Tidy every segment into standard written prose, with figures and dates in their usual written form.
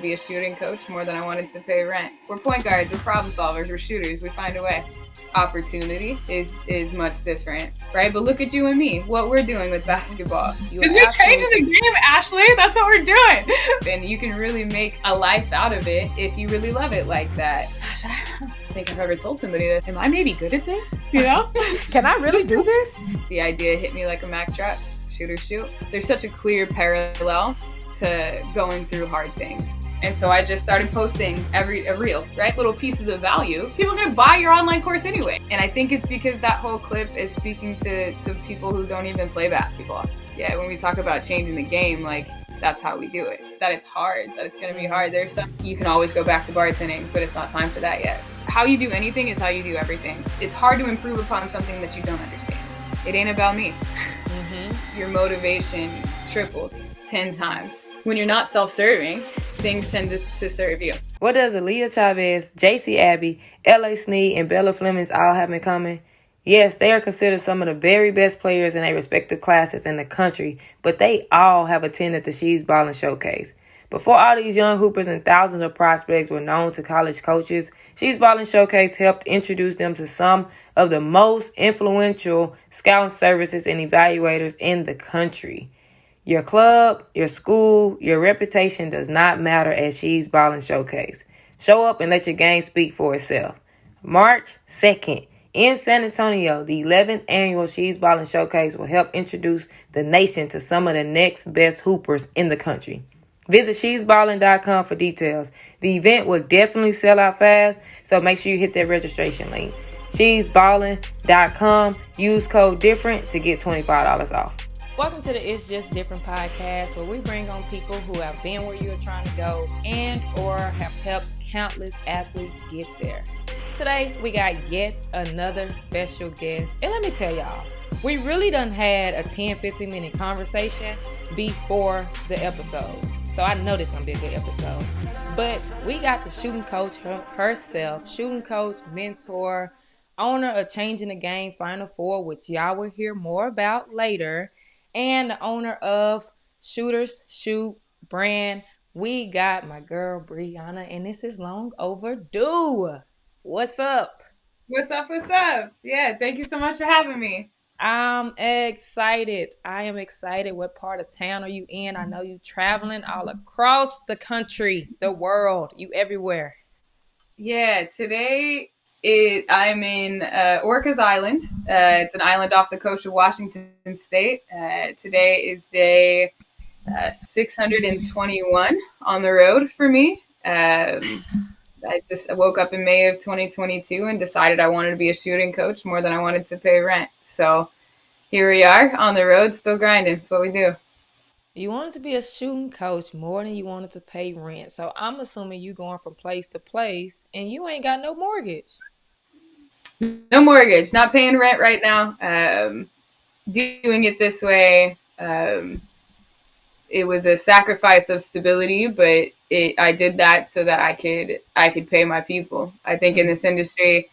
be a shooting coach more than I wanted to pay rent. We're point guards, we're problem solvers, we're shooters, we find a way. Opportunity is much different, right? But look at you and me, what we're doing with basketball. Because we're changing the game, Ashley. That's what we're doing. And you can really make a life out of it if you really love it like that. Gosh, I don't think I've ever told somebody that, am I maybe good at this? You know? Can I really do this? The idea hit me like a Mack truck. Shoot or shoot. There's such a clear parallel to going through hard things. And so I just started posting a reel, right? Little pieces of value. People are going to buy your online course anyway. And I think it's because that whole clip is speaking to people who don't even play basketball. Yeah, when we talk about changing the game, like, that's how we do it. That it's hard, that it's going to be hard. There's some, you can always go back to bartending, but it's not time for that yet. How you do anything is how you do everything. It's hard to improve upon something that you don't understand. It ain't about me. Your motivation triples 10 times. When you're not self-serving, things tend to serve you. What does Aaliyah Chavez, JC Abbey, L.A. Snead, and Bella Flemings all have in common? Yes, they are considered some of the very best players in their respective classes in the country, but they all have attended the She's Ballin' Showcase. Before all these young hoopers and thousands of prospects were known to college coaches, She's Ballin' Showcase helped introduce them to some of the most influential scouting services and evaluators in the country. Your club, your school, your reputation does not matter at She's Ballin' Showcase. Show up and let your game speak for itself. March 2nd in San Antonio, the 11th annual She's Ballin' Showcase will help introduce the nation to some of the next best hoopers in the country. Visit shesballin.com for details. The event will definitely sell out fast, so make sure you hit that registration link. shesballin.com. Use code DIFFERENT to get $25 off. Welcome to the It's Just Different podcast, where we bring on people who have been where you're trying to go and or have helped countless athletes get there. Today, we got yet another special guest. And let me tell y'all, we really done had a 10-15 minute conversation before the episode. So I know this is going to be a good episode. But we got the shooting coach herself, shooting coach, mentor, owner of Changing the Game Final Four, which y'all will hear more about later, and the owner of Shooters Shoot brand. We got my girl BriAnna, and this is long overdue. What's up? What's up? What's up? Yeah, thank you so much for having me. I'm excited. I am excited. What part of town are you in? I know you traveling all across the country, the world. You everywhere. Yeah, today I'm in Orcas Island. It's an island off the coast of Washington State. Today is day 621 on the road for me. I just woke up in May of 2022 and decided I wanted to be a shooting coach more than I wanted to pay rent. So here we are on the road, still grinding. It's what we do. You wanted to be a shooting coach more than you wanted to pay rent. So I'm assuming you going from place to place and you ain't got no mortgage. No mortgage, not paying rent right now. Doing it this way, it was a sacrifice of stability, but I did that so that I could pay my people. I think in this industry,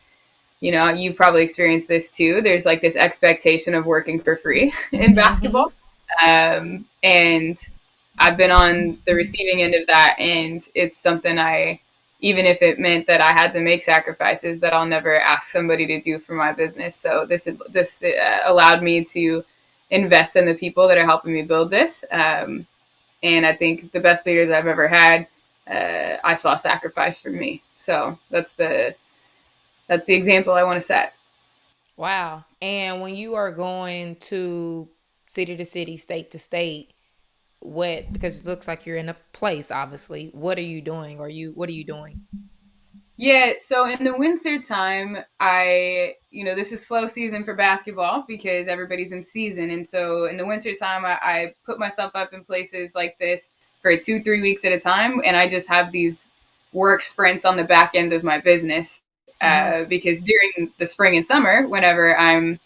you know, you've probably experienced this too. There's like this expectation of working for free in basketball. And I've been on the receiving end of that, and it's something even if it meant that I had to make sacrifices, that I'll never ask somebody to do for my business. So this allowed me to invest in the people that are helping me build this. And I think the best leaders I've ever had, I saw sacrifice from me. So that's the example I want to set. Wow. And when you are going to city to city, state to state, because it looks like you're in a place, obviously, what are you doing? What are you doing? Yeah, so in the winter time, this is slow season for basketball because everybody's in season. And so in the winter time, I put myself up in places like this for 2-3 weeks at a time. And I just have these work sprints on the back end of my business because during the spring and summer, whenever I'm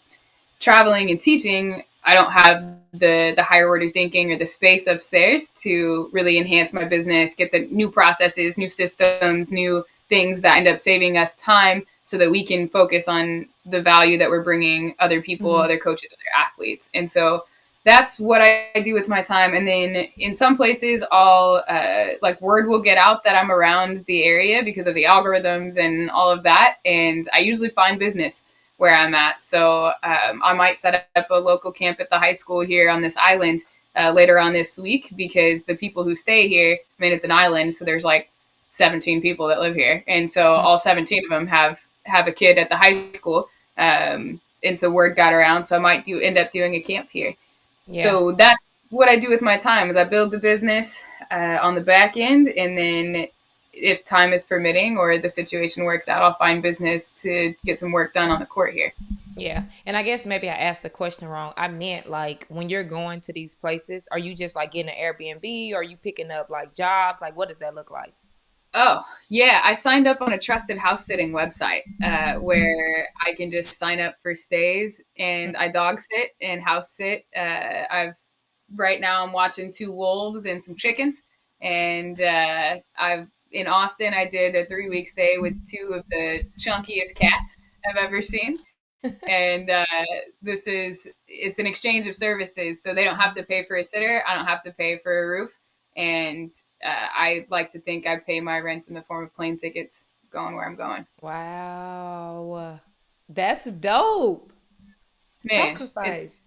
traveling and teaching, I don't have the higher order thinking or the space upstairs to really enhance my business, get the new processes, new systems, new things that end up saving us time so that we can focus on the value that we're bringing other people, other coaches, other athletes. And so that's what I do with my time. And then in some places, I'll like word will get out that I'm around the area because of the algorithms and all of that. And I usually find business where I'm at. So I might set up a local camp at the high school here on this island later on this week because the people who stay here, I mean, it's an island, so there's like 17 people that live here, and so all 17 of them have a kid at the high school. And so word got around, so I might end up doing a camp here. Yeah. So that's what I do with my time is I build the business on the back end, and then if time is permitting or the situation works out, I'll find business to get some work done on the court here. Yeah. And I guess maybe I asked the question wrong. I meant like when you're going to these places, are you just like getting an Airbnb or are you picking up like jobs? Like what does that look like? Oh, yeah. I signed up on a trusted house sitting website where I can just sign up for stays and I dog sit and house sit. Right now I'm watching two wolves and some chickens. And I've in Austin, I did a 3 week stay with two of the chunkiest cats I've ever seen. And it's an exchange of services, so they don't have to pay for a sitter, I don't have to pay for a roof, and I like to think I pay my rents in the form of plane tickets going where I'm going. Wow. That's dope. Man, Sacrifice.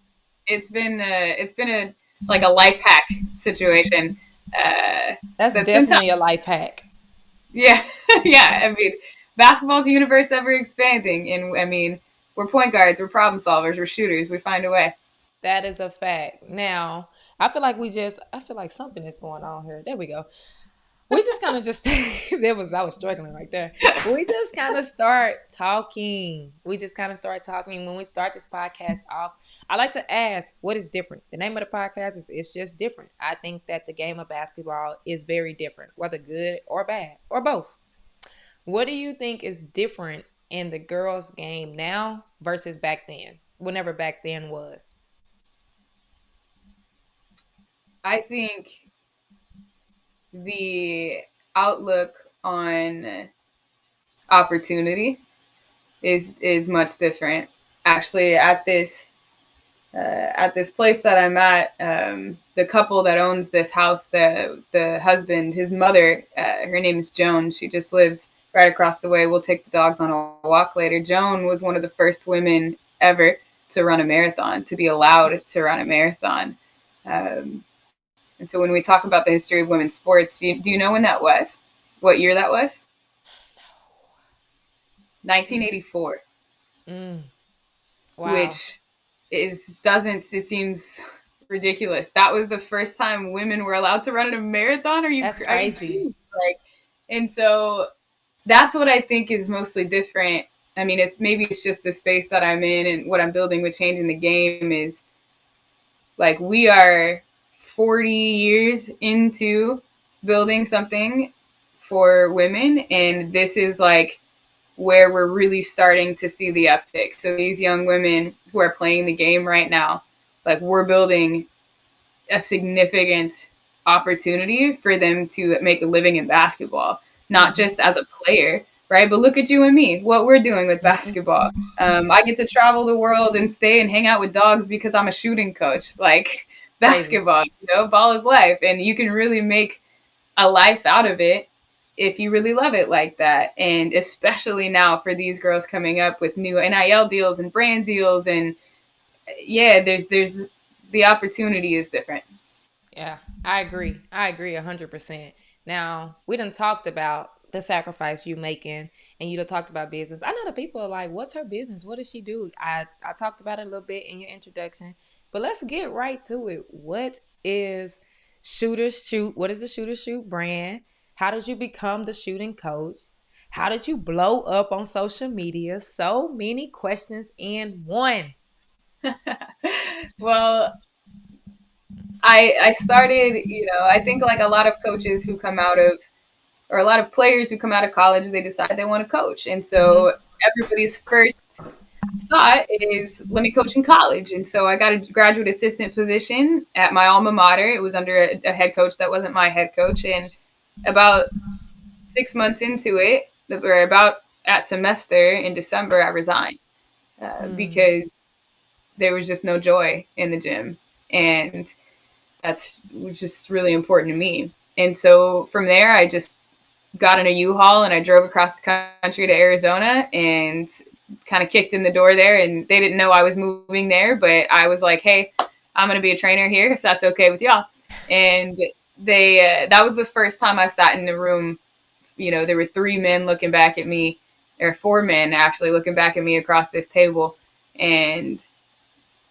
it's been a like a life hack situation That's that's been tough. definitely a life hack. Yeah. Yeah, I mean, basketball's a universe ever expanding, and I mean, we're point guards, we're problem solvers, we're shooters, we find a way. That is a fact. Now, I feel like something is going on here. There we go. We just kind of just I was struggling right there. We just kind of start talking. We just kind of start talking. When we start this podcast off, I like to ask, what is different? The name of the podcast is It's Just Different. I think that the game of basketball is very different, whether good or bad or both. What do you think is different in the girls' game now versus back then? Whenever back then was. I think the outlook on opportunity is much different. Actually, at this place that I'm at, the couple that owns this house, the husband, his mother, her name is Joan. She just lives right across the way. We'll take the dogs on a walk later. Joan was one of the first women ever to run a marathon, to be allowed to run a marathon. Um, and so when we talk about the history of women's sports, do you know when that was? What year that was? 1984, Mm, wow. which is doesn't it seems ridiculous. That was the first time women were allowed to run a marathon. That's Are you crazy. kidding? Like, and so that's what I think is mostly different. I mean, it's just the space that I'm in and what I'm building with changing the game is like we are 40 years into building something for women, and this is like where we're really starting to see the uptick. So these young women who are playing the game right now, like we're building a significant opportunity for them to make a living in basketball, not Mm-hmm. just as a player, right? But look at you and me, what we're doing with Mm-hmm. basketball. I get to travel the world and stay and hang out with dogs because I'm a shooting coach. Like Crazy. basketball, ball is life, and you can really make a life out of it if you really love it like that. And especially now for these girls coming up with new NIL deals and brand deals, and yeah, there's the opportunity is different. Yeah, I agree. I agree 100%. Now, we done talked about the sacrifice you making and you done talked about business. I know the people are like, what's her business? What does she do? I talked about it a little bit in your introduction, but let's get right to it. What is Shooter Shoot? What is the Shooter Shoot brand? How did you become the shooting coach? How did you blow up on social media? So many questions in one. Well, I started, I think like a lot of coaches who come out of or a lot of players who come out of college, they decide they want to coach. And Mm-hmm. so everybody's first thought is, let me coach in college. And so I got a graduate assistant position at my alma mater. It was under a head coach that wasn't my head coach. And about 6 months into it, or about at semester in December, I resigned Mm. because there was just no joy in the gym. And that's just really important to me. And so from there, I just got in a U-Haul and I drove across the country to Arizona and kind of kicked in the door there. And they didn't know I was moving there, but I was like, hey, I'm going to be a trainer here if that's okay with y'all. And that was the first time I sat in the room. You know, there were three men looking back at me, or four men actually looking back at me across this table. And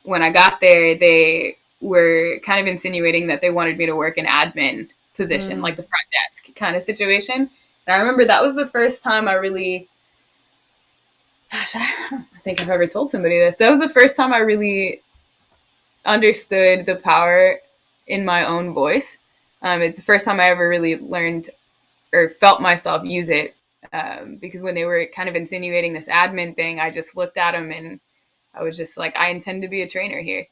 when I got there, they were kind of insinuating that they wanted me to work an admin position, like the front desk kind of situation. And I remember that was the first time I really, gosh, I don't think I've ever told somebody this. That was the first time I really understood the power in my own voice. It's the first time I ever really learned or felt myself use it. Because when they were kind of insinuating this admin thing, I just looked at them and I was just like, I intend to be a trainer here.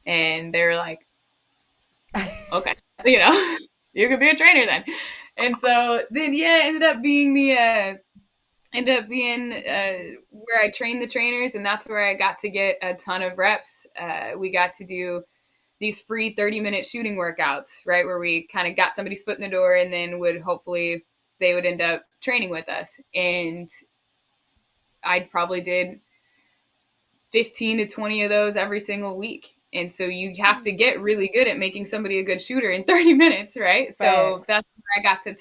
And they were like, okay, you know, you could be a trainer then. And so then, yeah, ended up being where I trained the trainers, and that's where I got to get a ton of reps. We got to do these free 30-minute shooting workouts, right, where we kind of got somebody's foot in the door and then they would end up training with us. And I probably did 15 to 20 of those every single week. And so you have to get really good at making somebody a good shooter in 30 minutes, right? Facts. So that's where I got to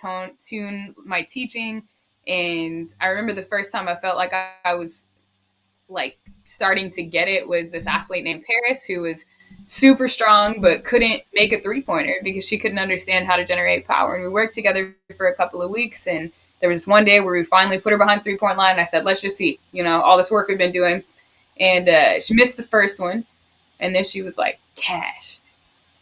tune my teaching. And I remember the first time I felt like I was like starting to get it was this athlete named Paris, who was super strong but couldn't make a three-pointer because she couldn't understand how to generate power. And we worked together for a couple of weeks, and there was one day where we finally put her behind the three-point line, and I said, let's just see, you know, all this work we've been doing. And she missed the first one, and then she was like, cash,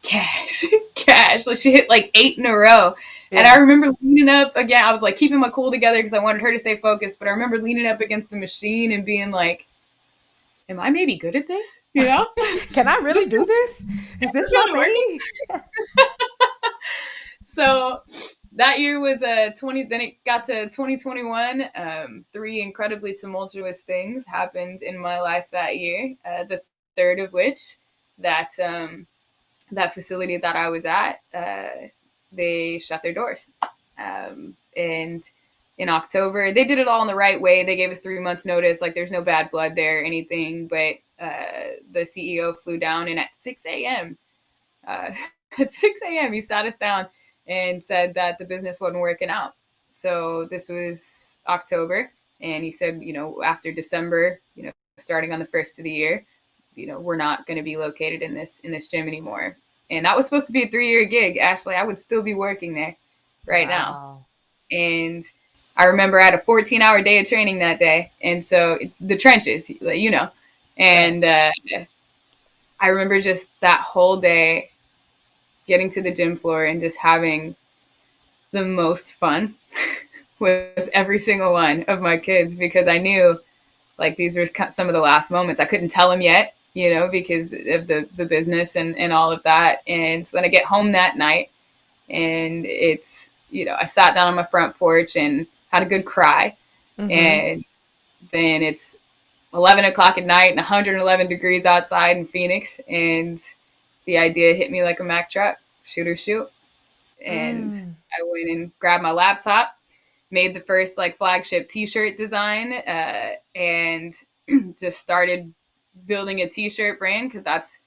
cash, cash. Like she hit like 8 in a row. Yeah. And I remember leaning up again. I was like keeping my cool together because I wanted her to stay focused. But I remember leaning up against the machine and being like, am I maybe good at this? You know? Can I really do this? Is this my thing? So that year was 20. Then it got to 2021. 3 incredibly tumultuous things happened in my life that year. The third of which that facility that I was at, they shut their doors. And in October, they did it all in the right way. They gave us 3 months notice. Like there's no bad blood there or anything. But the CEO flew down, and at 6 a.m., he sat us down and said that the business wasn't working out. So this was October. And he said, you know, after December, you know, starting on the 1st of the year, you know, we're not going to be located in this gym anymore. And that was supposed to be a 3-year gig. Ashley, I would still be working there right now. And I remember I had a 14-hour day of training that day. And so it's the trenches, you know. And I remember just that whole day getting to the gym floor and just having the most fun with every single one of my kids, because I knew like these were some of the last moments. I couldn't tell them yet, you know, because of the business and all of that. And so then I get home that night, and it's, you know, I sat down on my front porch and had a good cry. And then it's 11 o'clock at night and 111 degrees outside in Phoenix. And the idea hit me like a Mack truck, shoot or shoot. And I went and grabbed my laptop, made the first like flagship t-shirt design, and just started building a t-shirt brand, because that's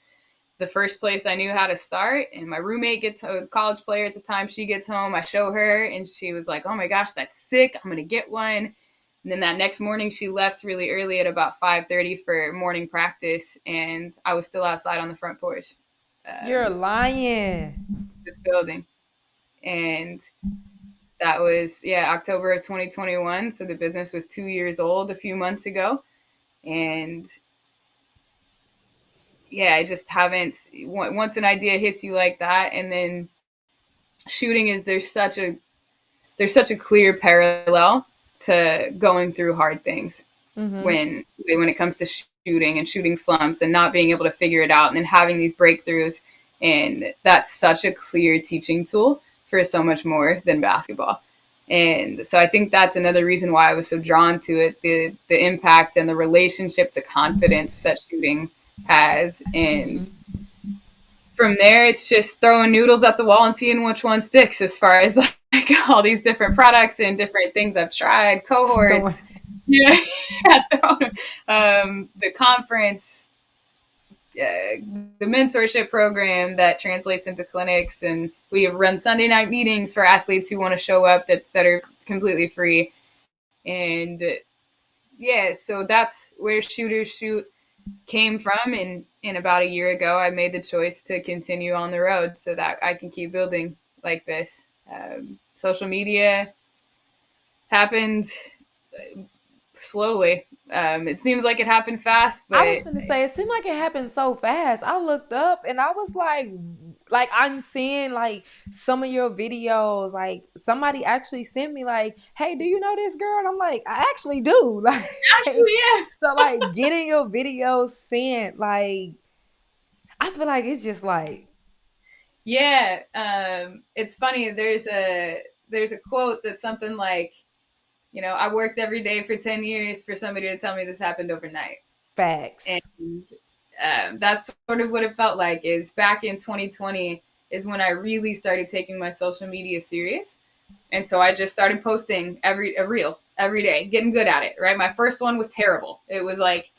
the first place I knew how to start. And my roommate was a college player at the time. She gets home, I show her, and she was like, oh my gosh, that's sick. I'm going to get one. And then that next morning she left really early at about 5:30 for morning practice. And I was still outside on the front porch. You're lying. Just building. And that was, October of 2021. So the business was 2 years old a few months ago. And I just haven't, once an idea hits you like that, and then shooting is, there's such a clear parallel to going through hard things when it comes to shooting and shooting slumps and not being able to figure it out and then having these breakthroughs. And that's such a clear teaching tool for so much more than basketball. And so I think that's another reason why I was so drawn to it, the impact and the relationship to confidence that shooting has. And from there, it's just throwing noodles at the wall and seeing which one sticks as far as like all these different products and different things I've tried, Throwing. cohorts. Yeah. The conference, the mentorship program that translates into clinics, and we run Sunday night meetings for athletes who want to show up that are completely free. And yeah, so that's where Shooters Shoot came from. And in about a year ago, I made the choice to continue on the road so that I can keep building like this. Social media happened slowly. It seems like it happened fast, I was but gonna say it seemed like it happened so fast. I looked up and I was like I'm seeing like some of your videos. Like somebody actually sent me like, "Hey, do you know this girl?" And I'm like, "I actually do." Like, actually, yeah. so like getting your videos sent, like I feel like it's just like Yeah, it's funny. There's a quote that's something like, I worked every day for 10 years for somebody to tell me this happened overnight, and facts. that's sort of what it felt like. Is back in 2020 is when I really started taking my social media serious, and so I just started posting a reel every day, getting good at it. Right, my first one was terrible. It was like,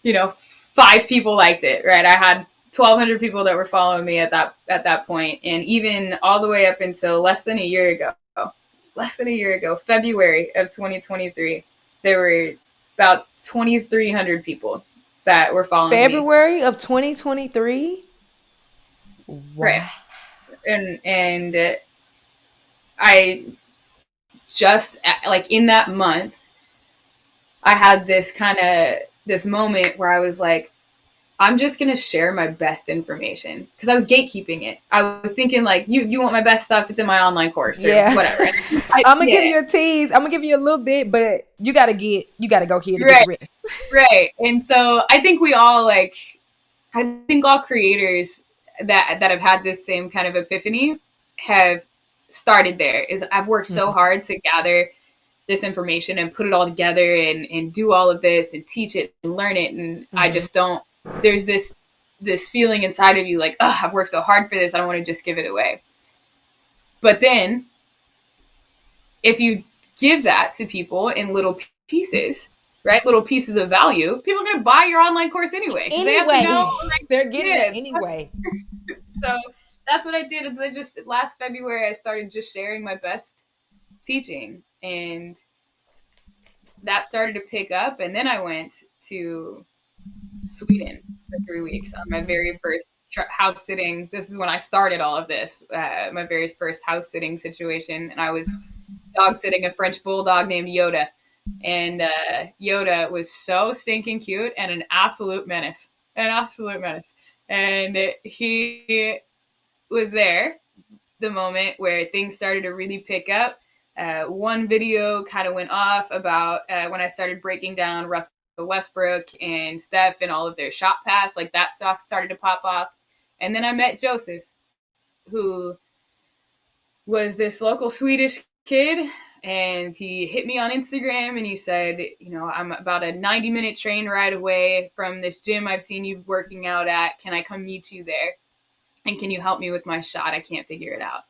5 people liked it. Right, I had 1,200 people that were following me at that point, and even all the way up until less than a year ago, February of 2023, there were about 2,300 people that were following me. February of 2023. Right, Wow. and I just like in that month, I had this moment where I was like, I'm just gonna share my best information because I was gatekeeping it. I was thinking like, you want my best stuff? It's in my online course or Yeah. whatever. And I'm gonna give yeah, you a tease. I'm gonna give you a little bit, but you gotta go here to get the right, rest. right. And so I think all creators that have had this same kind of epiphany have started there. Is I've worked so Mhm. hard to gather this information and put it all together and do all of this and teach it and learn it, and I Mhm. just don't. There's this feeling inside of you like, oh, I've worked so hard for this, I don't want to just give it away. But then if you give that to people in little pieces, right, little pieces of value, people are going to buy your online course anyway because they have to know, Anyway, like, they're getting it yeah. anyway. So that's what I did. Is I just last February I started just sharing my best teaching, and that started to pick up. And then I went to Sweden for 3 weeks on my very first house sitting. This is when I started all of this. My very first house sitting situation, and I was dog sitting a French bulldog named Yoda, and Yoda was so stinking cute and an absolute menace. And he was there the moment where things started to really pick up. One video kind of went off about when I started breaking down Russell Westbrook and Steph and all of their shot pass. Like that stuff started to pop off. And then I met Joseph, who was this local Swedish kid. And he hit me on Instagram and he said, I'm about a 90-minute train ride away from this gym I've seen you working out at. Can I come meet you there? And can you help me with my shot? I can't figure it out.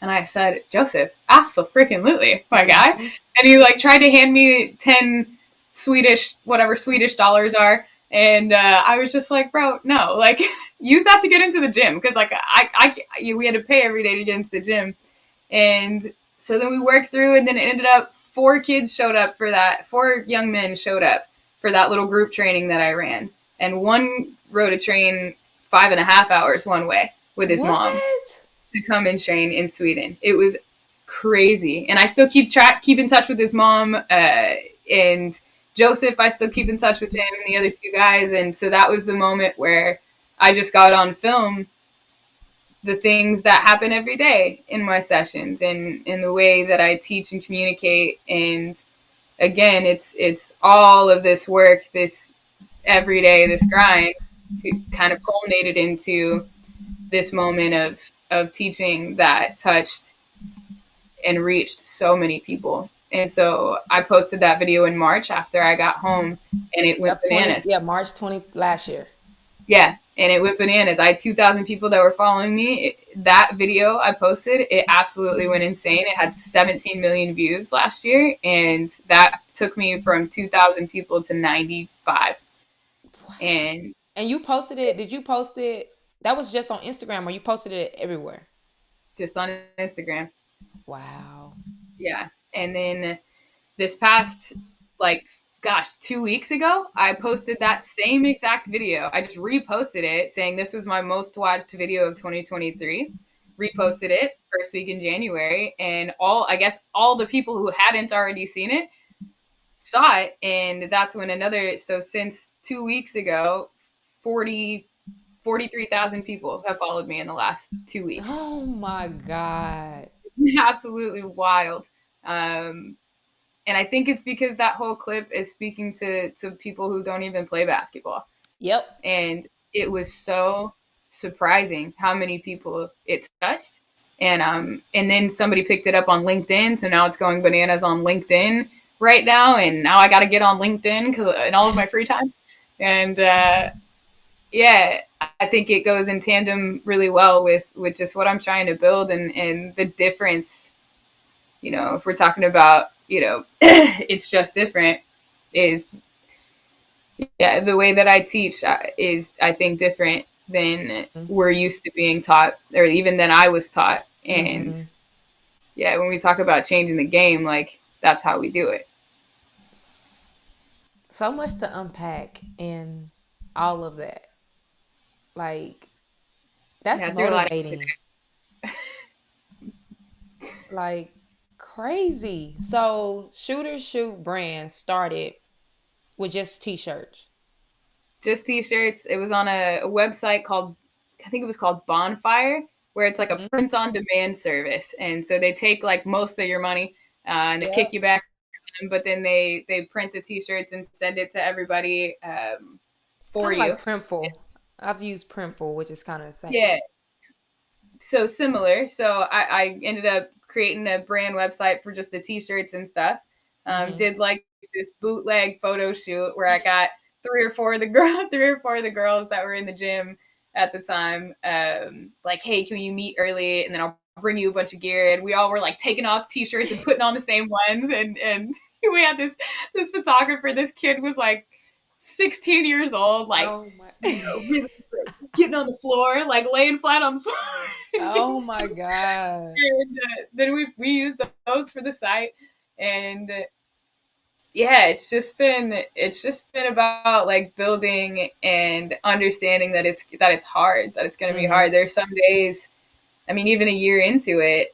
And I said, Joseph, absolutely, my guy. Mhm. And he like tried to hand me 10 whatever Swedish dollars are. And I was just like, bro, no, like use that to get into the gym. Cause like we had to pay every day to get into the gym. And so then we worked through, and then it ended up 4 young men showed up for that little group training that I ran. And one rode a train 5.5 hours one way with his mom What? to come and train in Sweden. It was crazy, and I still keep in touch with his mom, and Joseph. I still keep in touch with him and the other 2 guys, and so that was the moment where I just got on film the things that happen every day in my sessions and in the way that I teach and communicate. And again, it's all of this work, this every day, this grind to kind of culminated into this moment of teaching that touched and reached so many people. And so I posted that video in March after I got home, and it went Of 20, bananas. yeah, March 20 last year. Yeah. and it went bananas. I had 2,000 people that were following me. That video I posted, it absolutely went insane. It had 17 million views last year, and that took me from 2,000 people to 95. And And you posted it. Did you post it? That was just on Instagram, or you posted it everywhere? just on Instagram. Wow. Yeah. And then this past, like, gosh, 2 weeks ago, I posted that same exact video. I just reposted it saying this was my most watched video of 2023. Reposted it first week in January, and I guess all the people who hadn't already seen it saw it. And that's when so since 2 weeks ago, 43,000 people have followed me in the last 2 weeks. Oh my God. Absolutely wild. Um, and I think it's because that whole clip is speaking to people who don't even play basketball. Yep. And it was so surprising how many people it touched. And then somebody picked it up on LinkedIn, so now it's going bananas on LinkedIn right now. And now I got to get on LinkedIn in all of my free time. And yeah, I think it goes in tandem really well with just what I'm trying to build, and the difference. If we're talking about, it's just different, is, yeah, the way that I teach is, I think, different than we're used to being taught, or even than I was taught. And yeah, when we talk about changing the game, like, that's how we do it. So much to unpack in all of that. Like, that's Yeah, through a lot of motivating. Like, crazy. So, Shooter Shoot brand started with just t-shirts. just t-shirts. It was on a website called, I think it was called Bonfire, where it's like a print on demand service. And so they take like most of your money and they kick you back, but then they print the t-shirts and send it to everybody for Kind of you. like Printful. I've used Printful, which is kind of the same. Yeah. So similar. So I ended up creating a brand website for just the t-shirts and stuff. Did like this bootleg photo shoot where I got three or four of the girls that were in the gym at the time. Like, hey, can you meet early? And then I'll bring you a bunch of gear. And we all were like taking off t-shirts and putting on the same ones. And we had this photographer. This kid was like 16 years old, like, oh my, really getting on the floor, like laying flat on the floor. oh my God. And then we used those for the site. And yeah, it's just been about like building and understanding that it's hard, that it's going to be hard. There's some days, I mean, even a year into it,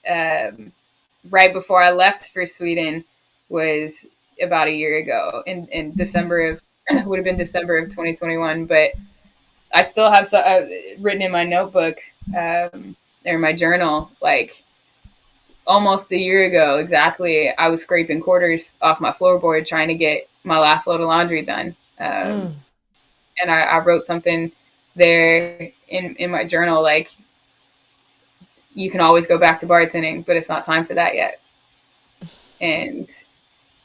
right before I left for Sweden was about a year ago, in December of would have been December of 2021. But I still have written in my notebook, or my journal, like, almost a year ago exactly, I was scraping quarters off my floorboard trying to get my last load of laundry done. And I wrote something there in my journal, like, you can always go back to bartending, but it's not time for that yet. And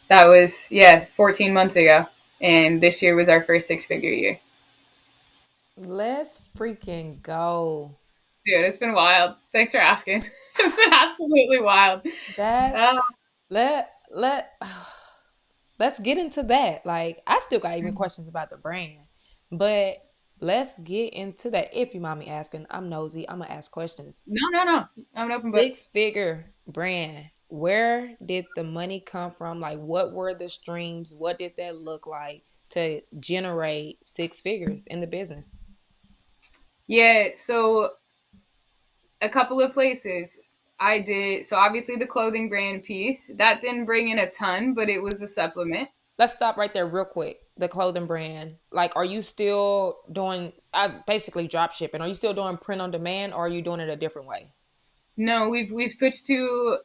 that was, 14 months ago. And this year was our first 6-figure year. Let's freaking go. Dude, it's been wild. Thanks for asking. It's been absolutely wild. That's let let's get into that. Like, I still got even questions about the brand, but let's get into that. If you mind me asking, I'm nosy. I'm gonna ask questions. No. I'm an open book. 6-figure brand. Where did the money come from? Like, what were the streams? What did that look like to generate 6 figures in the business? Yeah, so a couple of places I did. So obviously the clothing brand piece, that didn't bring in a ton, but it was a supplement. Let's stop right there real quick. The clothing brand. Like, are you still doing basically drop shipping? Are you still doing print on demand, or are you doing it a different way? No, we've switched to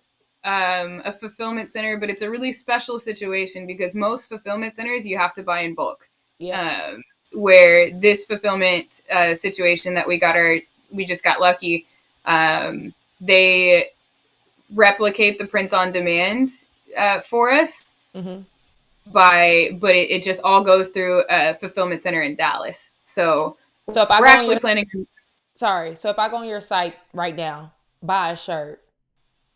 a fulfillment center, but it's a really special situation because most fulfillment centers you have to buy in bulk. Yeah. Where this fulfillment situation that we just got lucky. They replicate the print on demand for us, but it just all goes through a fulfillment center in Dallas. So So if I We're go on actually your planning. sorry, so if I go on your site right now, buy a shirt,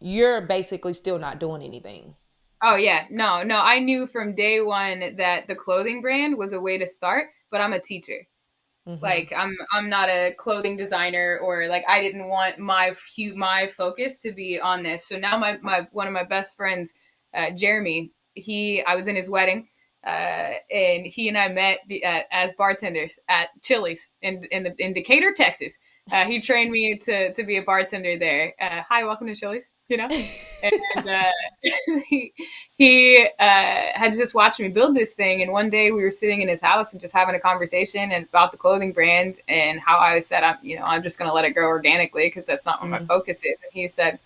you're basically still not doing anything. Oh yeah, no, no. I knew from day one that the clothing brand was a way to start, but I'm a teacher. Mm-hmm. Like I'm not a clothing designer, or like I didn't want my focus to be on this. So now my one of my best friends, Jeremy, he I was in his wedding, and he and I met as bartenders at Chili's in Decatur, Texas. He trained me to be a bartender there. Hi, welcome to Chili's. And he had just watched me build this thing. And one day we were sitting in his house and just having a conversation and about the clothing brand and how I said, I'm just going to let it grow organically because that's not what my Mm-hmm. focus is. And he said,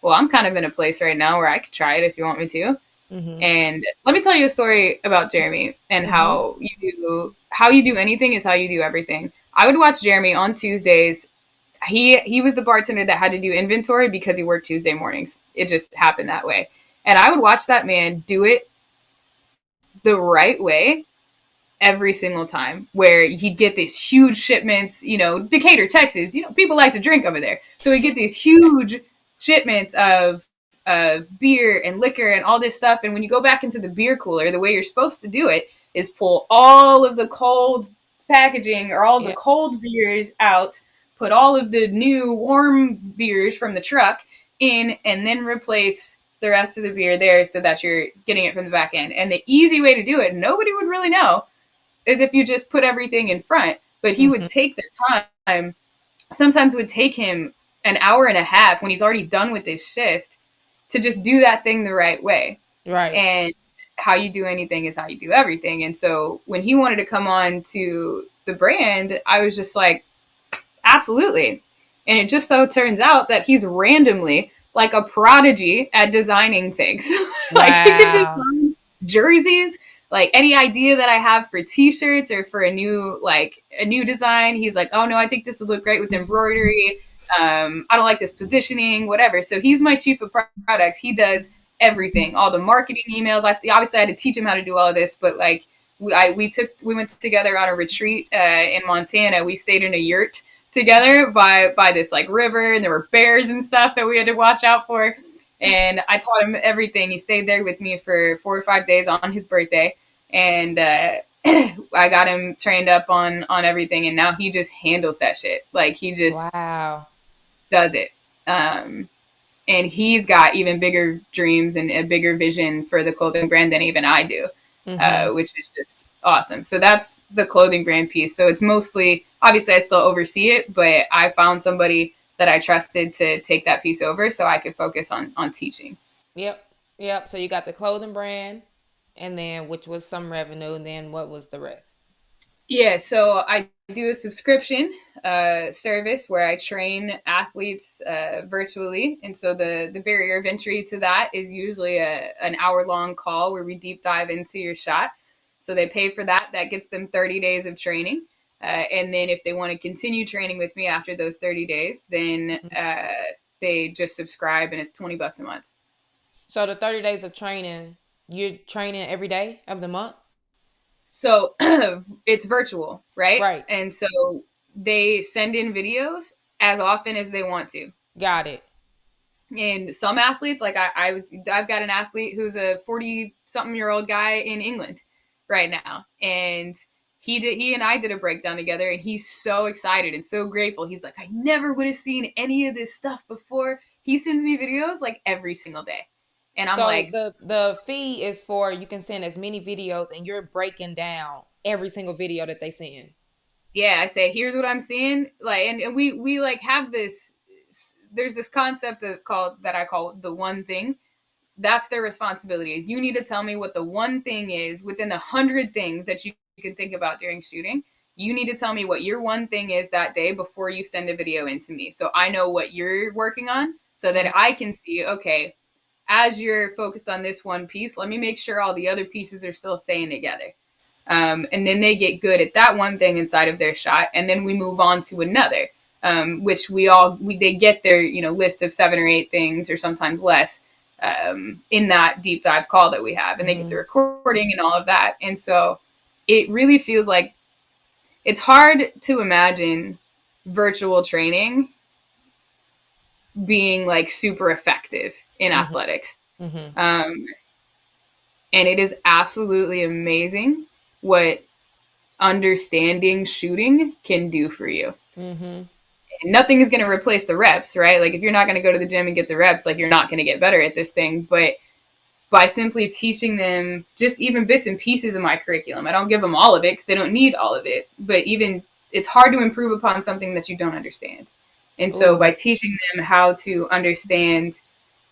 well, I'm kind of in a place right now where I could try it if you want me to. Mm-hmm. And let me tell you a story about Jeremy and Mm-hmm. how you do anything is how you do everything. I would watch Jeremy on Tuesdays. He was the bartender that had to do inventory because he worked Tuesday mornings. It just happened that way. And I would watch that man do it the right way every single time, where he'd get these huge shipments, Decatur, Texas, people like to drink over there. So he'd get these huge shipments of beer and liquor and all this stuff. And when you go back into the beer cooler, the way you're supposed to do it is pull all of the cold packaging or all of the Yeah. cold beers out, put all of the new warm beers from the truck in, and then replace the rest of the beer there so that you're getting it from the back end. And the easy way to do it, nobody would really know, is if you just put everything in front. But he would Mm-hmm. take the time. Sometimes it would take him an hour and a half when he's already done with his shift to just do that thing the right way. Right. And how you do anything is how you do everything. And so when he wanted to come on to the brand, I was just like, absolutely. And it just so turns out that he's randomly like a prodigy at designing things. Like he could Wow. design jerseys, like any idea that I have for t-shirts or for a new design. He's like, oh no, I think this would look great with embroidery. I don't like this positioning, whatever. So he's my chief of products. He does everything, all the marketing emails. Obviously I had to teach him how to do all of this, but like we went together on a retreat in Montana. We stayed in a yurt together by this like river, and there were bears and stuff that we had to watch out for. And I taught him everything. He stayed there with me for 4 or 5 days on his birthday, and I got him trained up on everything. And now he just handles that shit. Like he just Wow. does it. And he's got even bigger dreams and a bigger vision for the clothing brand than even I do, Mm-hmm. which is just awesome. So that's the clothing brand piece. So it's mostly, obviously, I still oversee it, but I found somebody that I trusted to take that piece over so I could focus on teaching. Yep. Yep. So you got the clothing brand, and then which was some revenue, and then what was the rest? Yeah, so I do a subscription service where I train athletes virtually, and so the barrier of entry to that is usually an hour long call where we deep dive into your shot. So they pay for that. That gets them 30 days of training, and then if they want to continue training with me after those 30 days, then they just subscribe, and it's $20 a month. So the 30 days of training, you're training every day of the month? So it's virtual, right? Right. And so they send in videos as often as they want to. Got it. And some athletes, like I've got an athlete who's a 40-something-year-old guy in England right now, and he and I did a breakdown together, and he's so excited and so grateful. He's like, I never would have seen any of this stuff before. He sends me videos like every single day, and I'm So like, the fee is for you can send as many videos and you're breaking down every single video that they send. yeah, I say, here's what I'm seeing. Like, and we like have this. There's this concept that I call the one thing. That's their responsibility. Is you need to tell me what the one thing is within the 100 things that you can think about during shooting. You need to tell me what your one thing is that day before you send a video in to me, so I know what you're working on, so that I can see, okay, as you're focused on this one piece, let me make sure all the other pieces are still staying together. And then they get good at that one thing inside of their shot, and then we move on to another, which they get their list of 7 or 8 things, or sometimes less, in that deep dive call that we have, and they get the Mm-hmm. recording and all of that. And so it really feels like it's hard to imagine virtual training being like super effective in athletics. Mm-hmm. Um, and it is absolutely amazing what understanding shooting can do for you. Mm-hmm. And nothing is going to replace the reps, right? Like if you're not going to go to the gym and get the reps, like you're not going to get better at this thing. But by simply teaching them just even bits and pieces of my curriculum, I don't give them all of it because they don't need all of it. But even it's hard to improve upon something that you don't understand. And so Ooh. by teaching them how to understand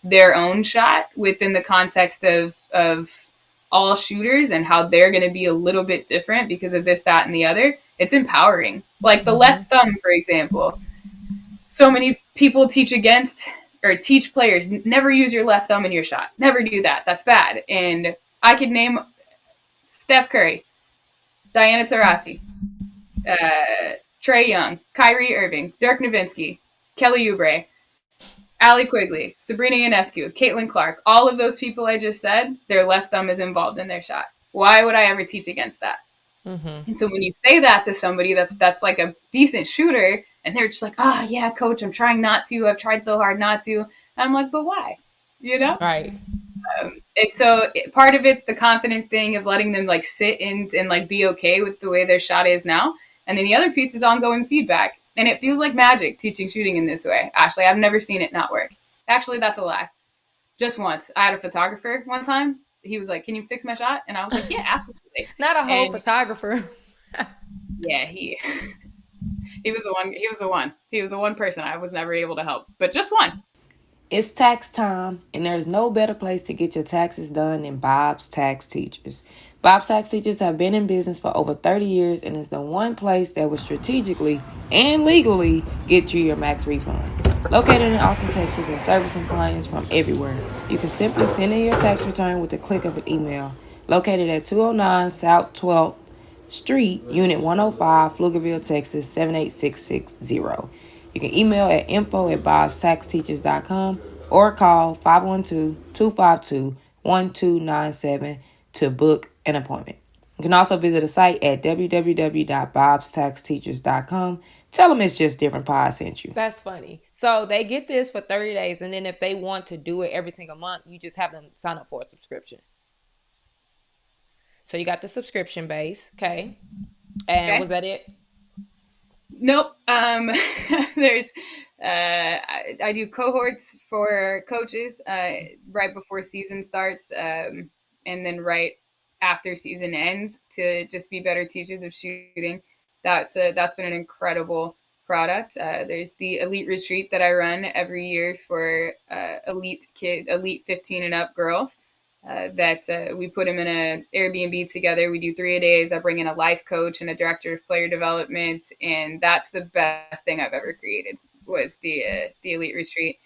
their own shot within the context of all shooters and how they're going to be a little bit different because of this, that, and the other, it's empowering. Like the Mm-hmm. left thumb, for example. So many people teach against or teach players never use your left thumb in your shot. Never do that. That's bad. And I could name Steph Curry, Diana Taurasi, Trae Young, Kyrie Irving, Dirk Nowitzki, Kelly Oubre, Allie Quigley, Sabrina Ionescu, Caitlin Clark, all of those people I just said, their left thumb is involved in their shot. Why would I ever teach against that? Mm-hmm. And so when you say that to somebody that's like a decent shooter, and they're just like, oh yeah, coach, I'm trying not to. I've tried so hard not to. And I'm like, but why? You know? Right. And so part of it's the confidence thing of letting them like sit and like be okay with the way their shot is now. And then the other piece is ongoing feedback. And it feels like magic teaching shooting in this way. Actually, I've never seen it not work. Actually, that's a lie. Just once. I had a photographer one time. He was like, can you fix my shot? And I was like, yeah, absolutely. Not a whole And photographer. yeah, he was the one. He was the one. He was the one person I was never able to help, but just one. It's tax time, and there's no better place to get your taxes done than Bob's Tax Teachers. Bob's Tax Teachers have been in business for over 30 years and is the one place that will strategically and legally get you your max refund. Located in Austin, Texas, and servicing clients from everywhere, you can simply send in your tax return with the click of an email. Located at 209 South 12th Street, Unit 105, Pflugerville, Texas, 78660. You can email at info@bobstaxteachers.com or call 512-252-1297 to book an appointment. You can also visit the site at www.bobstaxteachers.com. Tell them it's just different pie sent you. That's funny. So they get this for 30 days, and then if they want to do it every single month, you just have them sign up for a subscription. So you got the subscription base, okay? And Okay. was that it? Nope. There's I do cohorts for coaches right before season starts, and then right after season ends to just be better teachers of shooting. That's been an incredible product. There's the elite retreat that I run every year for elite 15 and up girls. That we put them in an Airbnb together. We do 3 days. I bring in a life coach and a director of player development, and that's the best thing I've ever created was the elite retreat,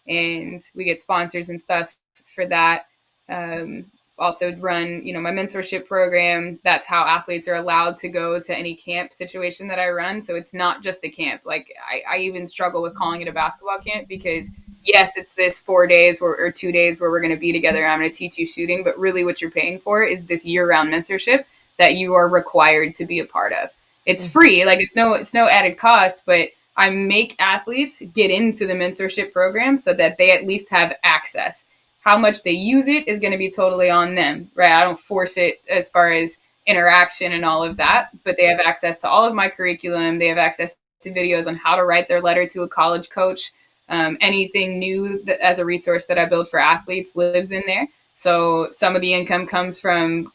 and we get sponsors and stuff for that. Um, Also run my mentorship program. That's how athletes are allowed to go to any camp situation that I run. So it's not just a camp. Like I even struggle with calling it a basketball camp because yes, it's this 4 days or 2 days where we're going to be together and I'm going to teach you shooting, but really what you're paying for is this year-round mentorship that you are required to be a part of. It's free, like it's no added cost, but I make athletes get into the mentorship program so that they at least have access. How much they use it is going to be totally on them, right? I don't force it as far as interaction and all of that, but they have access to all of my curriculum. They have access to videos on how to write their letter to a college coach. Anything new that, as a resource that I build for athletes lives in there. So some of the income comes from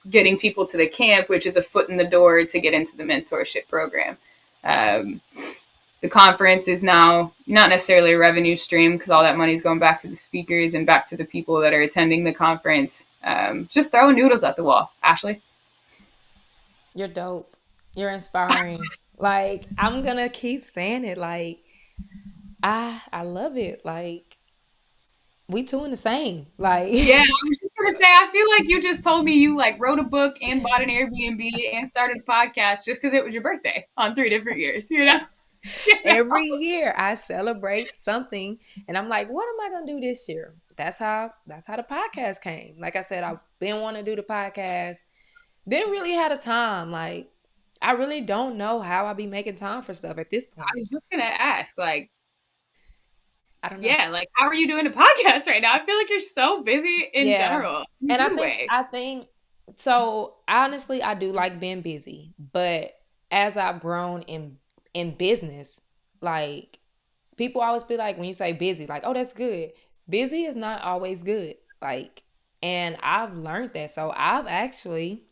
getting people to the camp, which is a foot in the door to get into the mentorship program. Um, the conference is now not necessarily a revenue stream because all that money is going back to the speakers and back to the people that are attending the conference. Just throwing noodles at the wall, Ashley. You're dope. You're inspiring. Like, I'm gonna keep saying it. Like, I love it. Like, we two in the same. Like, Yeah, I was just gonna say, I feel like you just told me you like wrote a book and bought an Airbnb and started a podcast just because it was your birthday on 3 different years. every year I celebrate something, and I'm like, what am I gonna do this year? That's how the podcast came. Like I said, I've been wanting to do the podcast. Didn't really have a time. Like, I really don't know how I be making time for stuff at this I point. was just gonna ask, like, I don't know. yeah, like how are you doing a podcast right now? I feel like you're so busy in Yeah. general, in a And I good think way. I think so honestly I do like being busy, but as I've grown in business, like people always be like when you say busy, like, oh that's good. Busy is not always good. Like and I've learned that. So I've actually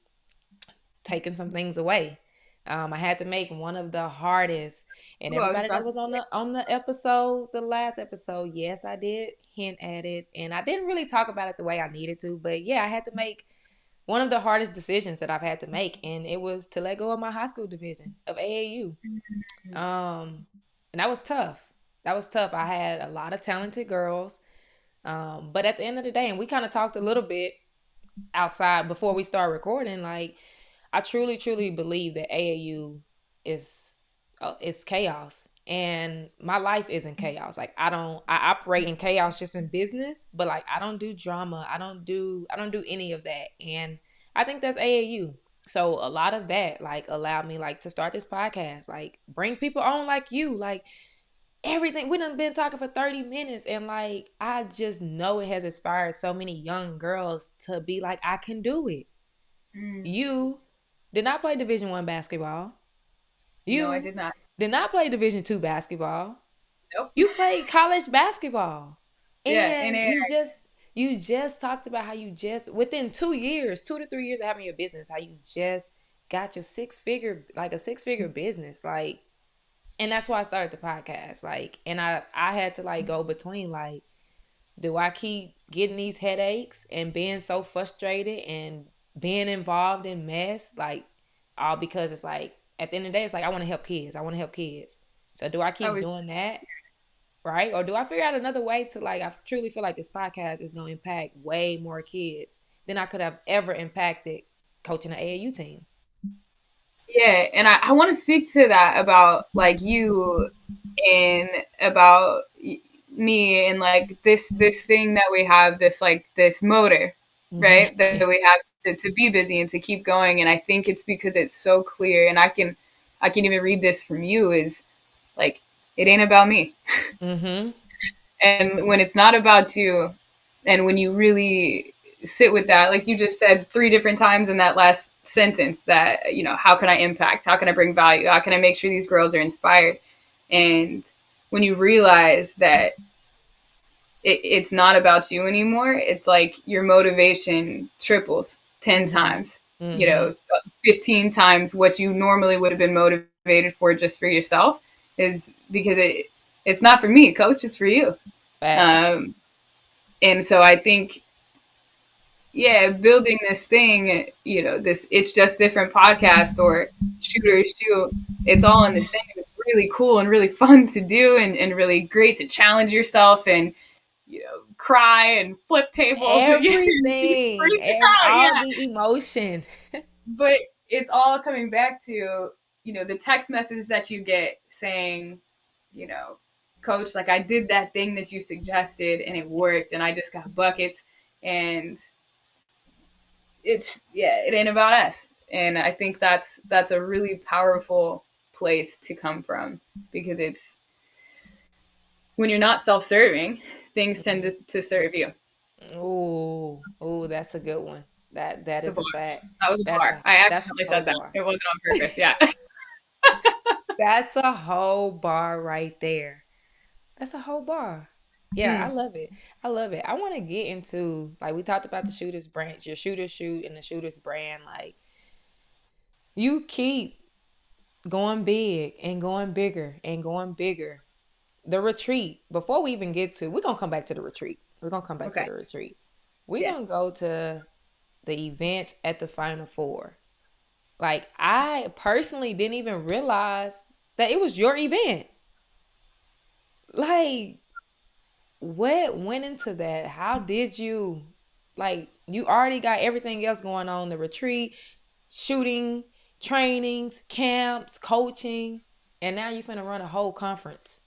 taken some things away. I had to make one of the hardest, and Ooh, I was everybody that about to was say, on the episode, the last episode, yes, I did hint at it, and I didn't really talk about it the way I needed to, but yeah, I had to make one of the hardest decisions that I've had to make, and it was to let go of my high school division of AAU. Um, and that was tough. That was tough. I had a lot of talented girls, but at the end of the day, and we kind of talked a little bit outside before we start recording, like I truly, truly believe that AAU is chaos, and my life isn't chaos. Like I operate in chaos just in business, but like I don't do drama. I don't do any of that, and I think that's AAU. So a lot of that like allowed me like to start this podcast, like bring people on like you, like everything. We done been talking for 30 minutes, and like I just know it has inspired so many young girls to be like, I can do it. mm, You did not play Division 1 basketball. no, I You did not. did not play Division 2 basketball. Nope. You played college basketball. Yeah, and And you just talked about how you just within 2 years, 2 to 3 years of having your business, how you just got your six figure business. Like, and that's why I started the podcast. Like, and I had to like go between like, do I keep getting these headaches and being so frustrated and being involved in mess? Like, all because it's like, at the end of the day, it's like, I want to help kids. I want to help kids. So, do I I keep was doing that? Right? Or do I figure out another way to, like, I truly feel like this podcast is going to impact way more kids than I could have ever impacted coaching an AAU team? yeah, and I want to speak to that about like you and about me and like this thing that we have, this like this motor, right? Mm-hmm. That we have to be busy and to keep going. And I think it's because it's so clear, and I can even read this from you is like it ain't about me. Mm-hmm. And when it's not about you, and when you really sit with that, like you just said three different times in that last sentence, that, you know, how can I impact? How can I bring value? How can I make sure these girls are inspired? And when you realize that it's not about you anymore, it's like your motivation triples 10 Mm-hmm. times, you Mm-hmm. know, 15 times what you normally would have been motivated for just for yourself, is because it's not for me, coach, it's for you. Facts. Um, and so I think, yeah, building this thing, you know, this It's Just Different podcast or Shooters Shoot, it's all in the same. It's really cool and really fun to do, and really great to challenge yourself and, you know, cry and flip tables and Everything. freak out. All Yeah. the emotion. But it's all coming back to, you know, the text message that you get saying, you know, coach, like I did that thing that you suggested and it worked and I just got buckets. And it's, yeah, it ain't about us. And I think that's a really powerful place to come from, because it's when you're not self-serving, things tend to serve you. Oh, oh, that's a good one. That It's a is bar. a fact. That was a That's bar. a I that's a accidentally whole said that. bar. It wasn't on purpose. Yeah. That's a whole bar right there. That's a whole bar. Yeah, I Mm, love it. I love it. I want to get into like we talked about the shooters branch, your shooter shoot and the shooters brand. Like you keep going big and going bigger and going bigger. The retreat, before we even get to, we're gonna come back to the retreat. We're gonna come back to okay. the retreat. We're Yeah. gonna go to the event at the Final Four. Like I personally didn't even realize that it was your event. Like what went into that? How did you like you already got everything else going on, the retreat, shooting, trainings, camps, coaching, and now you're finna run a whole conference.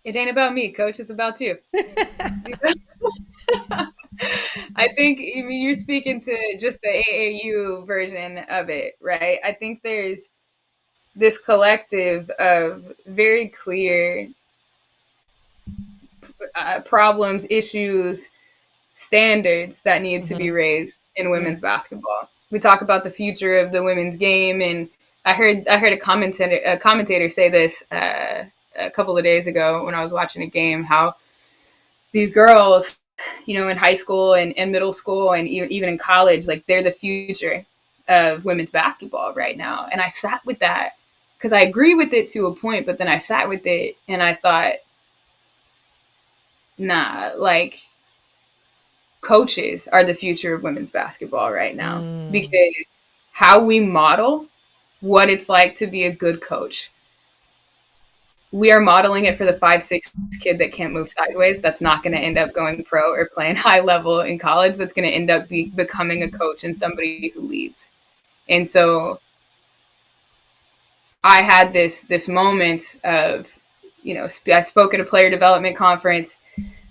It ain't about me, coach. It's about you. I think, I mean, you're speaking to just the AAU version of it, right? I think there's this collective of very clear problems, issues, standards that need to be Mm-hmm. raised in Yeah. women's basketball. We talk about the future of the women's game, and I heard a commentator say this a couple of days ago when I was watching a game, how these girls, in high school and middle school and even in college, like they're the future of women's basketball right now. And I sat with that because I agree with it to a point, but then I sat with it and I thought, nah, like coaches are the future of women's basketball right now Mm. because how we model what it's like to be a good coach. We are modeling it for the 5'6" kid that can't move sideways. That's not going to end up going pro or playing high level in college. That's going to end up becoming a coach and somebody who leads. And so I had this moment of, I spoke at a player development conference,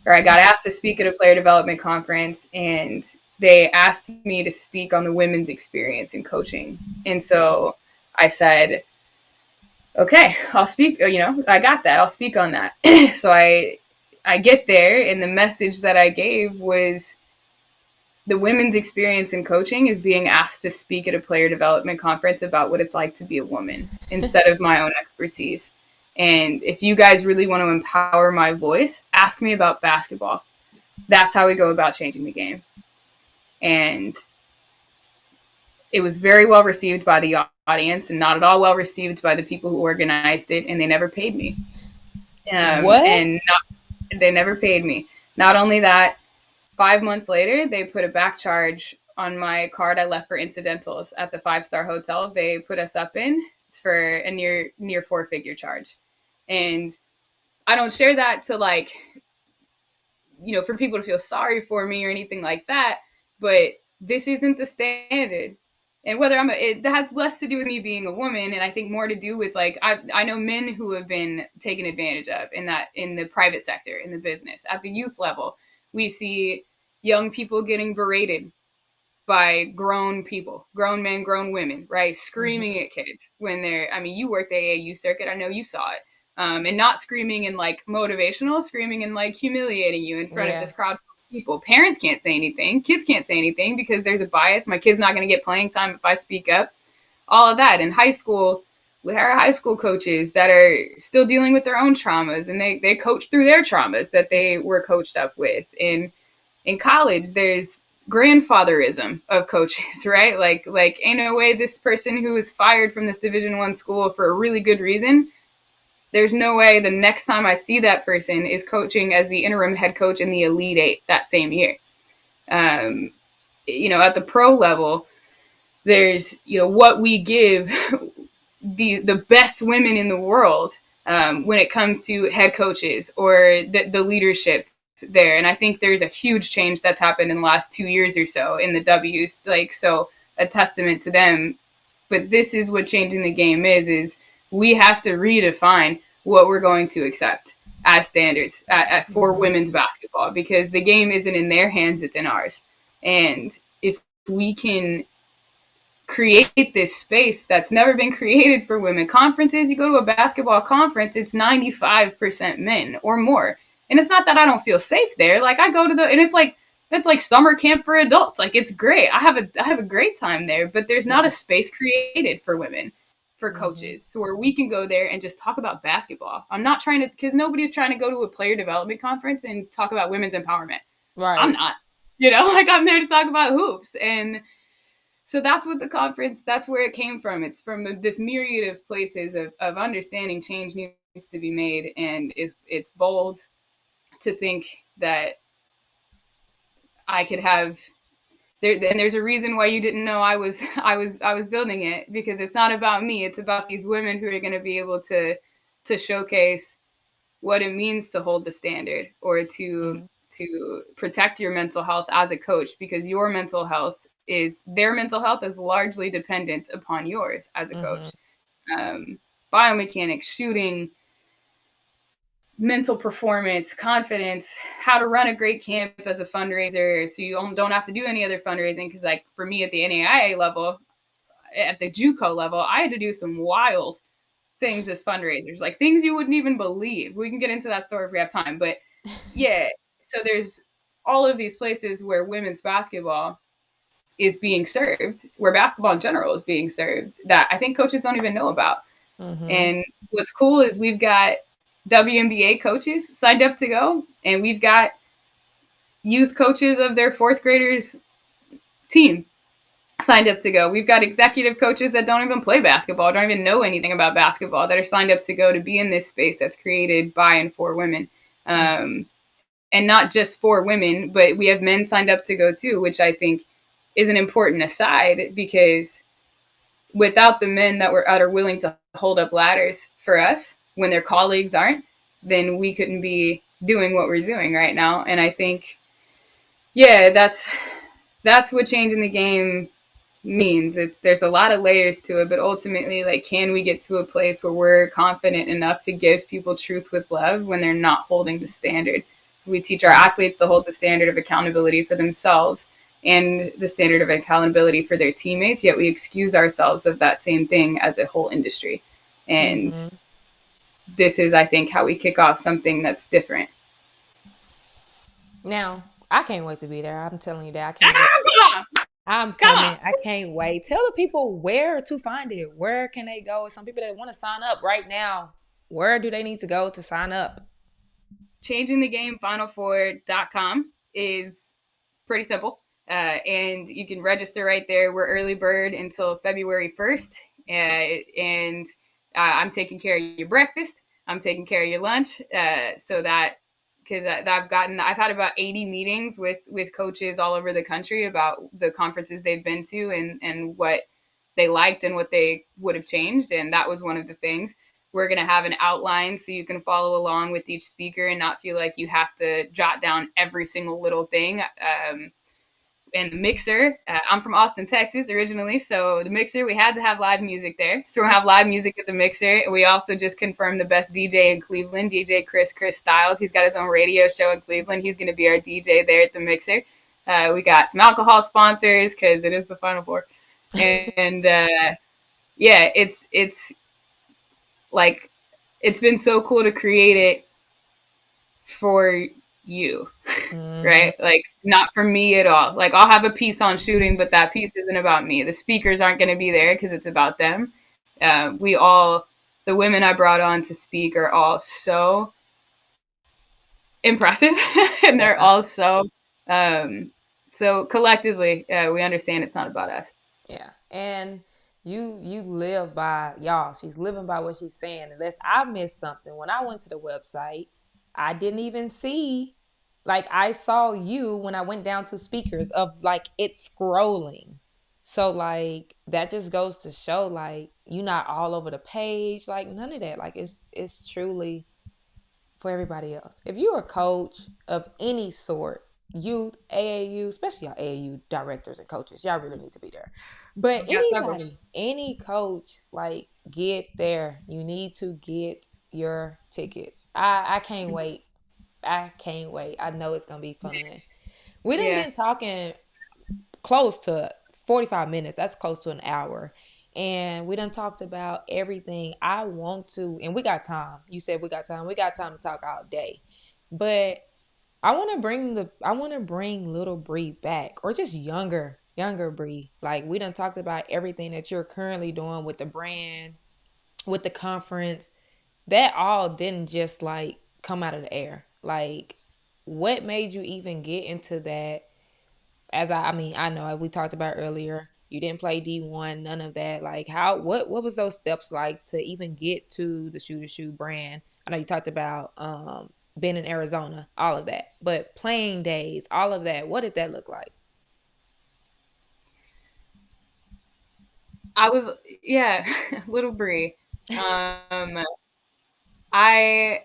or I got asked to speak at a player development conference, and they asked me to speak on the women's experience in coaching. And so I said, okay, I'll speak, I got that. I'll speak on that. So I get there, and the message that I gave was the women's experience in coaching is being asked to speak at a player development conference about what it's like to be a woman instead of my own expertise. And if you guys really want to empower my voice, ask me about basketball. That's how we go about changing the game. And it was very well received by the audience and not at all well received by the people who organized it. And they never paid me. And What? they never paid me. Not only that, 5 months later, they put a back charge on my card I left for incidentals at the 5-star hotel they put us up in for a near 4-figure charge. And I don't share that to for people to feel sorry for me or anything like that, but this isn't the standard. And whether it has less to do with me being a woman, and I think more to do with I know men who have been taken advantage of in the private sector, in the business, at the youth level. We see young people getting berated by grown people, grown men, grown women, right? Mm-hmm. Screaming at kids when I mean, you worked the AAU circuit. I know you saw it. And not screaming in motivational, screaming in humiliating you in front of Yeah. this crowd of people. Parents can't say anything. Kids can't say anything because there's a bias. My kid's not going to get playing time if I speak up. All of that. In high school, we have high school coaches that are still dealing with their own traumas, and they coach through their traumas that they were coached up with. In college, there's grandfatherism of coaches, right? Like ain't no way this person who was fired from this Division I school for a really good reason, there's no way the next time I see that person is coaching as the interim head coach in the Elite Eight that same year. Um, at the pro level, there's what we give the best women in the world when it comes to head coaches or the leadership there. And I think there's a huge change that's happened in the last 2 years or so in the W's. So a testament to them. But this is what changing the game is we have to redefine what we're going to accept as standards for Mm-hmm. women's basketball, because the game isn't in their hands, it's in ours. And if we can create this space that's never been created for women. Conferences, you go to a basketball conference, it's 95% men or more. And it's not that I don't feel safe there. Like I go to and it's like summer camp for adults. Like it's great. I have a great time there, but there's not Yeah. a space created for women, for Mm-hmm. coaches, so where we can go there and just talk about basketball. I'm not trying to, because nobody's trying to go to a player development conference and talk about women's empowerment. I'm Right. not. Like I'm there to talk about hoops. And so that's what the conference, that's where it came from. It's from this myriad of places of understanding change needs to be made. And it's bold to think that I could have there. And there's a reason why you didn't know I was building it, because it's not about me. It's about these women who are going to be able to showcase what it means to hold the standard, or Mm-hmm. to protect your mental health as a coach, because their mental health is largely dependent upon yours as a Mm-hmm. coach. um, Biomechanics, shooting, mental performance, confidence, how to run a great camp as a fundraiser, so you don't have to do any other fundraising. Because like for me at the NAIA level, at the JUCO level, I had to do some wild things as fundraisers, like things you wouldn't even believe. We can get into that story if we have time, but yeah. So there's all of these places where women's basketball is being served, where basketball in general is being served, that I think coaches don't even know about. Mm-hmm. And what's cool is we've got WNBA coaches signed up to go, and we've got youth coaches of their fourth graders team signed up to go. We've got executive coaches that don't even play basketball, don't even know anything about basketball, that are signed up to go to be in this space that's created by and for women. And not just for women, but we have men signed up to go too, which I think is an important aside, because without the men that are willing to hold up ladders for us when their colleagues aren't, then we couldn't be doing what we're doing right now. And I think, yeah, that's what changing the game means. There's a lot of layers to it, but ultimately, like, can we get to a place where we're confident enough to give people truth with love when they're not holding the standard? We teach our athletes to hold the standard of accountability for themselves and the standard of accountability for their teammates, yet we excuse ourselves of that same thing as a whole industry. And Mm-hmm. this is, I think, how we kick off something that's different. Now, I can't wait to be there. I'm telling you that. I can't wait. Come on, I'm come on. coming. I can't wait. Tell the people where to find it. Where can they go? Some people that want to sign up right now, where do they need to go to sign up? Changingthegamefinal4.com is pretty simple. And you can register right there. We're early bird until February 1st. And I'm taking care of your breakfast. I'm taking care of your lunch. So that, because I've had about 80 meetings with coaches all over the country about the conferences they've been to, and what they liked and what they would have changed. And that was one of the things. We're going to have an outline so you can follow along with each speaker and not feel like you have to jot down every single little thing. And the mixer, I'm from Austin, Texas originally, so the mixer, we had to have live music there. So we're going to have live music at the mixer. We also just confirmed the best DJ in Cleveland, DJ Chris Styles. He's got his own radio show in Cleveland. He's going to be our DJ there at the mixer. We got some alcohol sponsors because it is the Final Four. And yeah, it's like, it's been so cool to create it for you, Mm-hmm. right? Like, not for me at all. Like, I'll have a piece on shooting, but that piece isn't about me. The speakers aren't going to be there because it's about them. The women I brought on to speak are all so impressive, and they're Yeah. all so collectively, we understand it's not about us. Yeah. And you live by y'all. She's living by what she's saying. Unless I missed something. When I went to the website, I didn't even see, like, I saw you when I went down to speakers of like it scrolling. So like that just goes to show like you're not all over the page, like none of that. Like it's truly for everybody else. If you're a coach of any sort, youth, AAU, especially y'all AAU directors and coaches, y'all really need to be there. But We got several. anybody, any coach, like get there. You need to get your tickets. I can't wait. I can't wait. I know it's gonna be fun. We done Yeah. been talking close to 45 minutes. That's close to an hour. And we done talked about everything I want to, and we got time. You said we got time. We got time to talk all day. But I want to bring little Bree back, or just younger Bree. Like we done talked about everything that you're currently doing with the brand, with the conference. That all didn't just like come out of the air. Like what made you even get into that? As I mean, I know we talked about earlier, you didn't play D1, none of that. Like how what was those steps like to even get to the Shoe to Shoe brand? I know you talked about being in Arizona, all of that. But playing days, all of that, what did that look like? I was, yeah, little Brie. I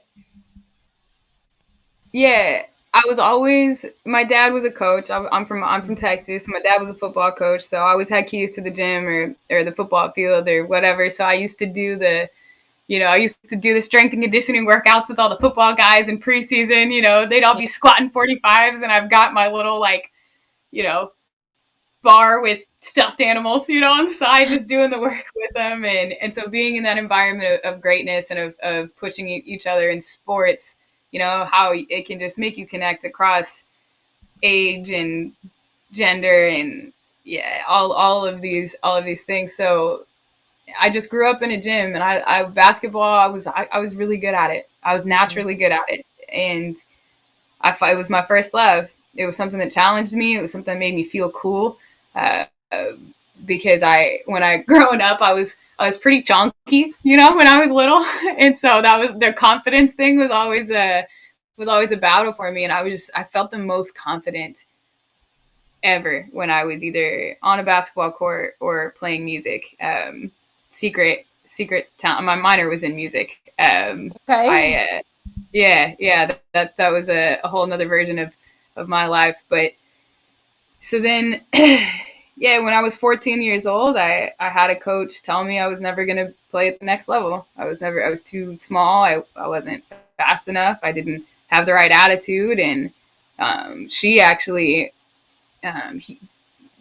Yeah, I was always. My dad was a coach. I'm from Texas. My dad was a football coach, so I always had keys to the gym or the football field or whatever. So I used to do I used to do the strength and conditioning workouts with all the football guys in preseason. They'd all be squatting 45s, and I've got my little, like, you know, bar with stuffed animals, on the side, just doing the work with them. And so being in that environment of greatness and of pushing each other in sports, how it can just make you connect across age and gender and yeah, all of these things. So I just grew up in a gym, and I basketball, I was really good at it. I was naturally good at it. And it was my first love. It was something that challenged me. It was something that made me feel cool. Uh, because when I growing up, I was pretty chonky, when I was little, and so that was their confidence thing was always a battle for me, and I felt the most confident ever when I was either on a basketball court or playing music. Secret talent. My minor was in music. Okay. Yeah, that was a whole nother version of my life. But so then, yeah, when I was 14 years old, I had a coach tell me I was never going to play at the next level. I was too small. I wasn't fast enough. I didn't have the right attitude. And she actually,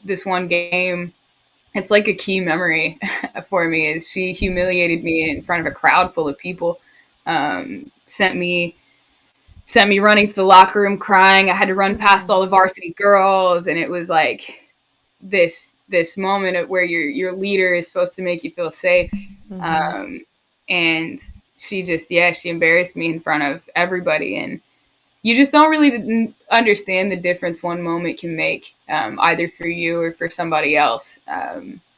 this one game, it's like a key memory for me, is she humiliated me in front of a crowd full of people. Sent me running to the locker room crying. I had to run past all the varsity girls, and it was like this moment of where your leader is supposed to make you feel safe. And she embarrassed me in front of everybody, and you just don't really understand the difference one moment can make, either for you or for somebody else.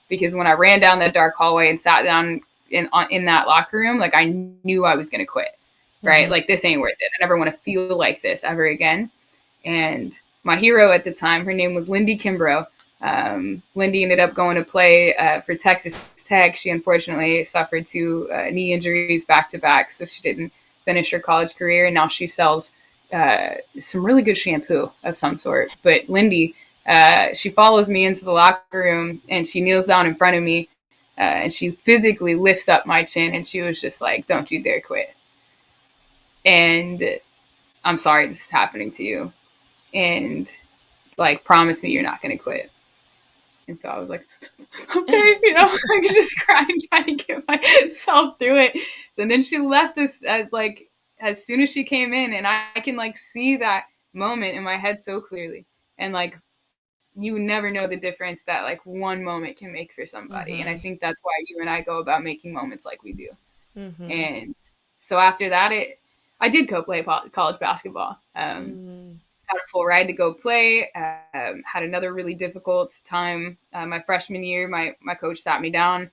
Because when I ran down that dark hallway and sat down in that locker room, like, I knew I was going to quit, right? Like, this ain't worth it. I never want to feel like this ever again. And my hero at the time, her name was Lindy Kimbrough. Lindy ended up going to play for Texas Tech. She unfortunately suffered two knee injuries back to back, so she didn't finish her college career. And now she sells some really good shampoo of some sort. But Lindy, she follows me into the locker room, and she kneels down in front of me, and she physically lifts up my chin, and she was just like, "Don't you dare quit. And I'm sorry this is happening to you. And, like, promise me you're not going to quit." And so I was like, okay, I was just crying, trying to get myself through it. So, and then she left us as soon as she came in, and I can, like, see that moment in my head so clearly. And, like, you never know the difference that, like, one moment can make for somebody. And I think that's why you and I go about making moments like we do. And so after that, I did go play college basketball. Had a full ride to go play. Had another really difficult time my freshman year. My coach sat me down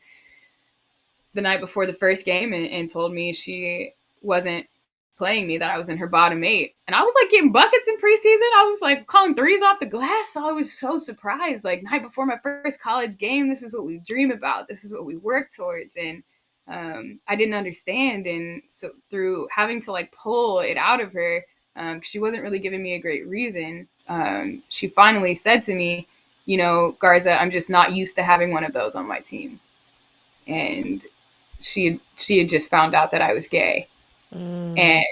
the night before the first game and told me she wasn't playing me, that I was in her bottom 8. And I was, like, getting buckets in preseason. I was, like, calling threes off the glass. So I was so surprised. Like, night before my first college game, this is what we dream about. This is what we work towards. And I didn't understand. And so through having to, like, pull it out of her, because she wasn't really giving me a great reason, she finally said to me, "Garza, I'm just not used to having one of those on my team." And she had just found out that I was gay. And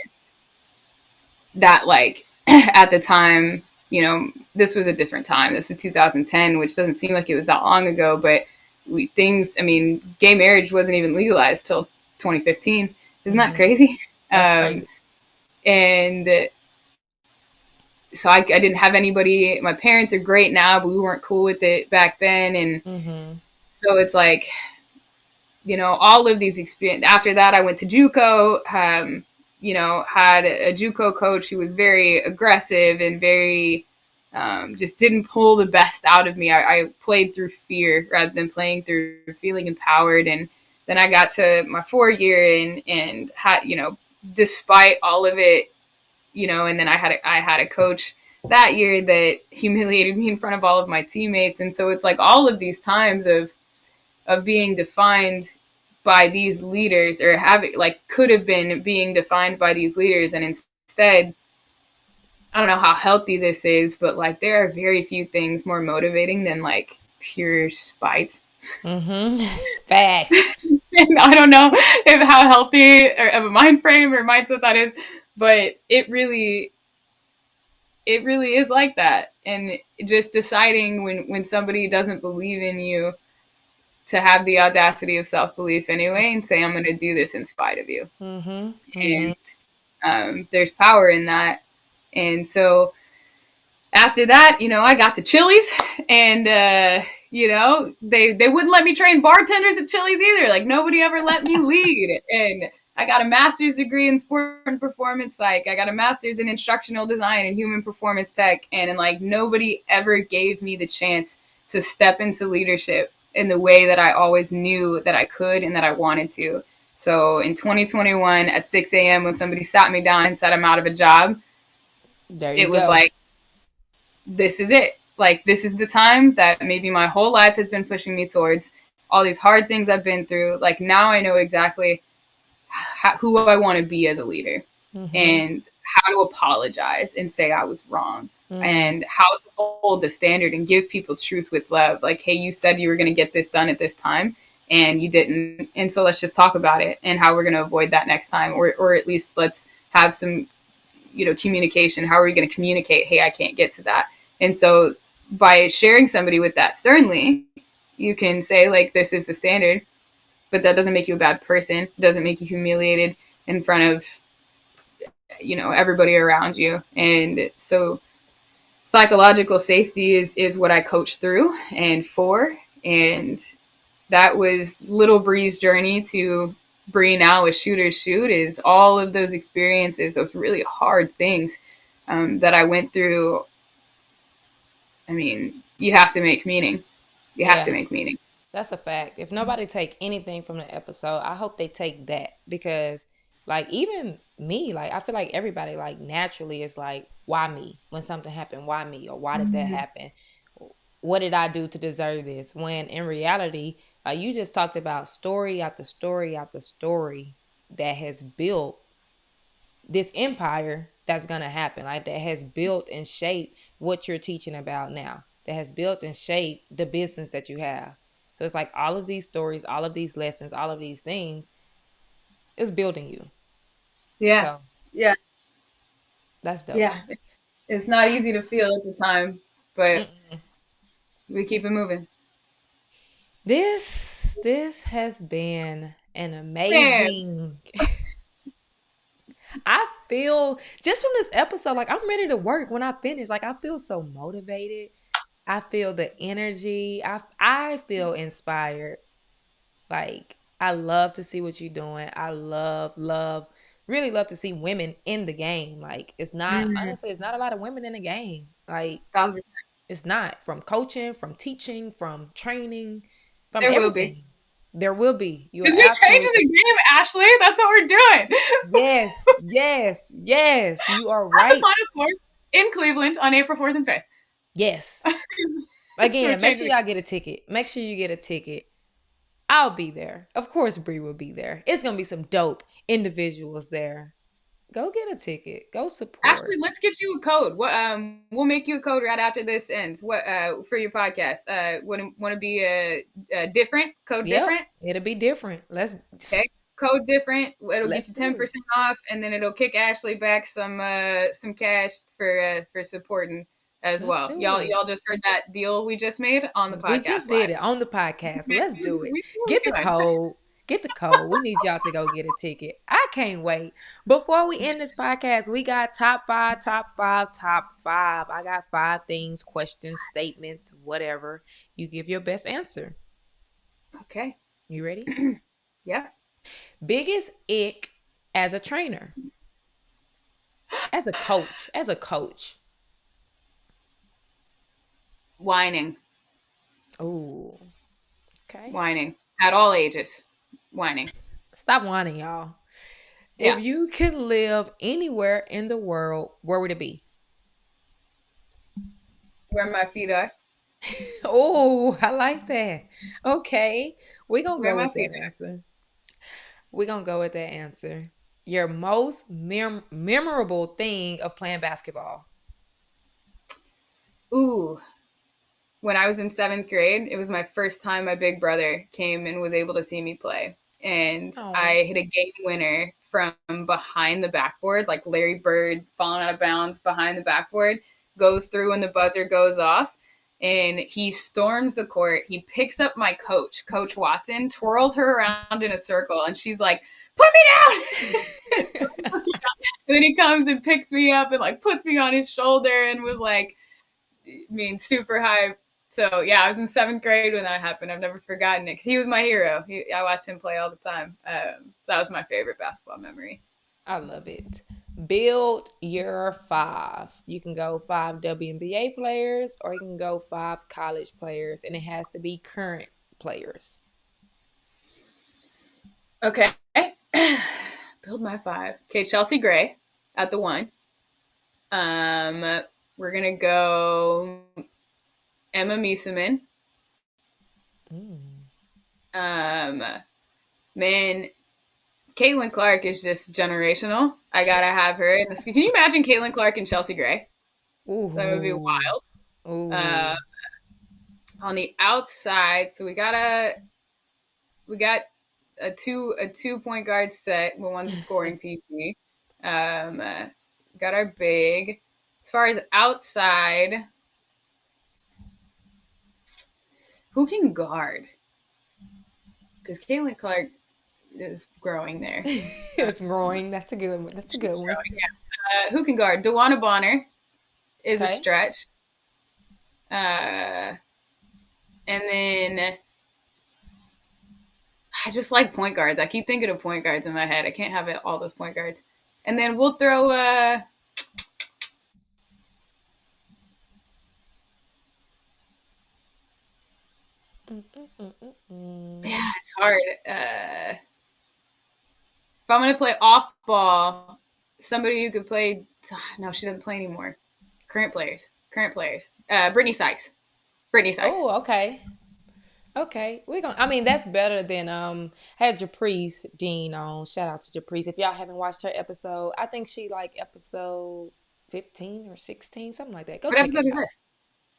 that, like, at the time, this was a different time. This was 2010, which doesn't seem like it was that long ago, but gay marriage wasn't even legalized till 2015. Isn't that crazy? Crazy. And so I didn't have anybody. My parents are great now, but we weren't cool with it back then. And so it's like, all of these experiences. After that, I went to JUCO, had a JUCO coach who was very aggressive and very, just didn't pull the best out of me. I played through fear rather than playing through feeling empowered. And then I got to my 4th year and had, despite all of it, and then I had a coach that year that humiliated me in front of all of my teammates. And so it's like all of these times of being defined by these leaders, or could have been being defined by these leaders. And instead, I don't know how healthy this is, but, like, there are very few things more motivating than, like, pure spite. Facts. And I don't know if how healthy or of a mind frame or mindset that is, but it really is like that. And just deciding when somebody doesn't believe in you to have the audacity of self belief anyway and say, I'm going to do this in spite of you. Mm-hmm. Mm-hmm. And there's power in that. And so after that, I got to Chili's, and they wouldn't let me train bartenders at Chili's either. Like nobody ever let me lead. And I got a master's degree in sport and performance psych. I got a master's in instructional design and human performance tech, and like nobody ever gave me the chance to step into leadership in the way that I always knew that I could and that I wanted to. So in 2021 at 6 a.m. when somebody sat me down and said I'm out of a job, There you it was go. like, this is it. Like, this is the time that maybe my whole life has been pushing me towards. All these hard things I've been through. Like, now I know exactly who I want to be as a leader Mm-hmm. and how to apologize and say I was wrong Mm. and how to hold the standard and give people truth with love. Like, hey, you said you were going to get this done at this time and you didn't. And so let's just talk about it and how we're going to avoid that next time. Or at least let's have some communication. How are we going to communicate, hey, I can't get to that? And so by sharing somebody with that sternly, you can say like, this is the standard, but that doesn't make you a bad person. It doesn't make you humiliated in front of everybody around you. And so psychological safety is what I coach through and for. And that was little Bree's journey to Bree now with Shooters Shoot, is all of those experiences, those really hard things that I went through. I mean, you have to make meaning. You have to Yeah. make meaning. That's a fact. If nobody take anything from the episode, I hope they take that because like even me, like I feel like everybody like naturally is like, why me? When something happened, why me? Or why did that Mm-hmm. happen? What did I do to deserve this? When in reality, like you just talked about story after story after story that has built this empire that's gonna happen, like that has built and shaped what you're teaching about now, that has built and shaped the business that you have. So it's like all of these stories, all of these lessons, all of these things is building you. Yeah, So yeah, that's dope. yeah. It's not easy to feel at the time, but Mm-mm. we keep it moving. This has been an Man, amazing I feel just from this episode, like I'm ready to work when I finish. Like I feel so motivated. I feel the energy. I feel inspired. Like I love to see what you're doing. I really love to see women in the game. Like it's not mm, honestly, it's not a lot of women in the game. Like 1,000%. it's not from coaching, from teaching, from training, from There will be. everything. There will be. You are Because we're absolutely changing the game, Ashley. That's what we're doing. yes, yes, yes. You are At the right. Final Four in Cleveland on April 4th and 5th. Yes. We're Again, make sure changing y'all get a ticket. Make sure you get a ticket. I'll be there. Of course, Bree will be there. It's gonna be some dope individuals there. Go get a ticket. Go Ashley, support. let's get you a code. What we'll make you a code right after this ends. What for your podcast? Want to be a different code Yep, different? it'll be different. Okay, code different. It'll get Let's you do ten it. percent off, and then it'll kick Ashley back some cash for supporting as Let's well. do it. Y'all just heard that deal we just made on the We podcast just did live. it on the podcast. Let's do it. We see what Get the we're doing. code. Get the code. We need y'all to go get a ticket. I can't wait. Before we end this podcast, we got top five, top five, top five. I got 5 things, questions, statements, whatever. You give your best answer. Okay. You ready? Yeah. Biggest ick as a trainer, as a coach, as a coach. Whining, Oh, okay. whining at all ages, whining. Stop whining, y'all. If Yeah. you could live anywhere in the world, where would it be? Where my feet are. Oh, I like that. Okay. We're going to Where go my with feet that answer. We're going to go with that answer. Your most memorable thing of playing basketball. are. Ooh. When I was in 7th grade, it was my first time my big brother came and was able to see me play. and Oh. I hit a game winner from behind the backboard, like Larry Bird falling out of bounds behind the backboard, goes through when the buzzer goes off. And he storms the court. He picks up my coach, Coach Watson, twirls her around in a circle, and she's like, "Put me down!" And then he comes and picks me up and like puts me on his shoulder and was like, I mean, super hype. So yeah, I was in 7th grade when that happened. I've never forgotten it because he was my hero. I watched him play all the time. So that was my favorite basketball memory. I love it. Build your five. You can go 5 WNBA players or you can go 5 college players, and it has to be current players. Okay. Build my 5. Okay, Chelsea Gray at the 1. We're gonna go Emma Mieseman. Mm. Man, Caitlin Clark is just generational. I gotta have her. Can you imagine Caitlin Clark and Chelsea Gray? That would be Ooh. wild. Ooh. On the outside, so we got a two point guard set, but one's a scoring PP. Got our big. As far as outside, who can guard? Because Caitlin Clark is growing there. It's growing. That's a good one. That's a good one. Growing, yeah. Who can guard? DeWanna Bonner is a Okay. stretch. And then I just like point guards. I keep thinking of point guards in my head. I can't have it all those point guards. And then we'll throw yeah, it's hard. If I'm gonna play off ball, somebody who could play. No, she doesn't play anymore. Current players. Current players. Brittany Sykes. Brittany Sykes. Oh, okay. Okay. We're gonna I mean that's better than had Japrice Dean on. Shout out to Japrice. If y'all haven't watched her episode, I think she like episode 15 or 16, something like that. Go What check it episode is out. this?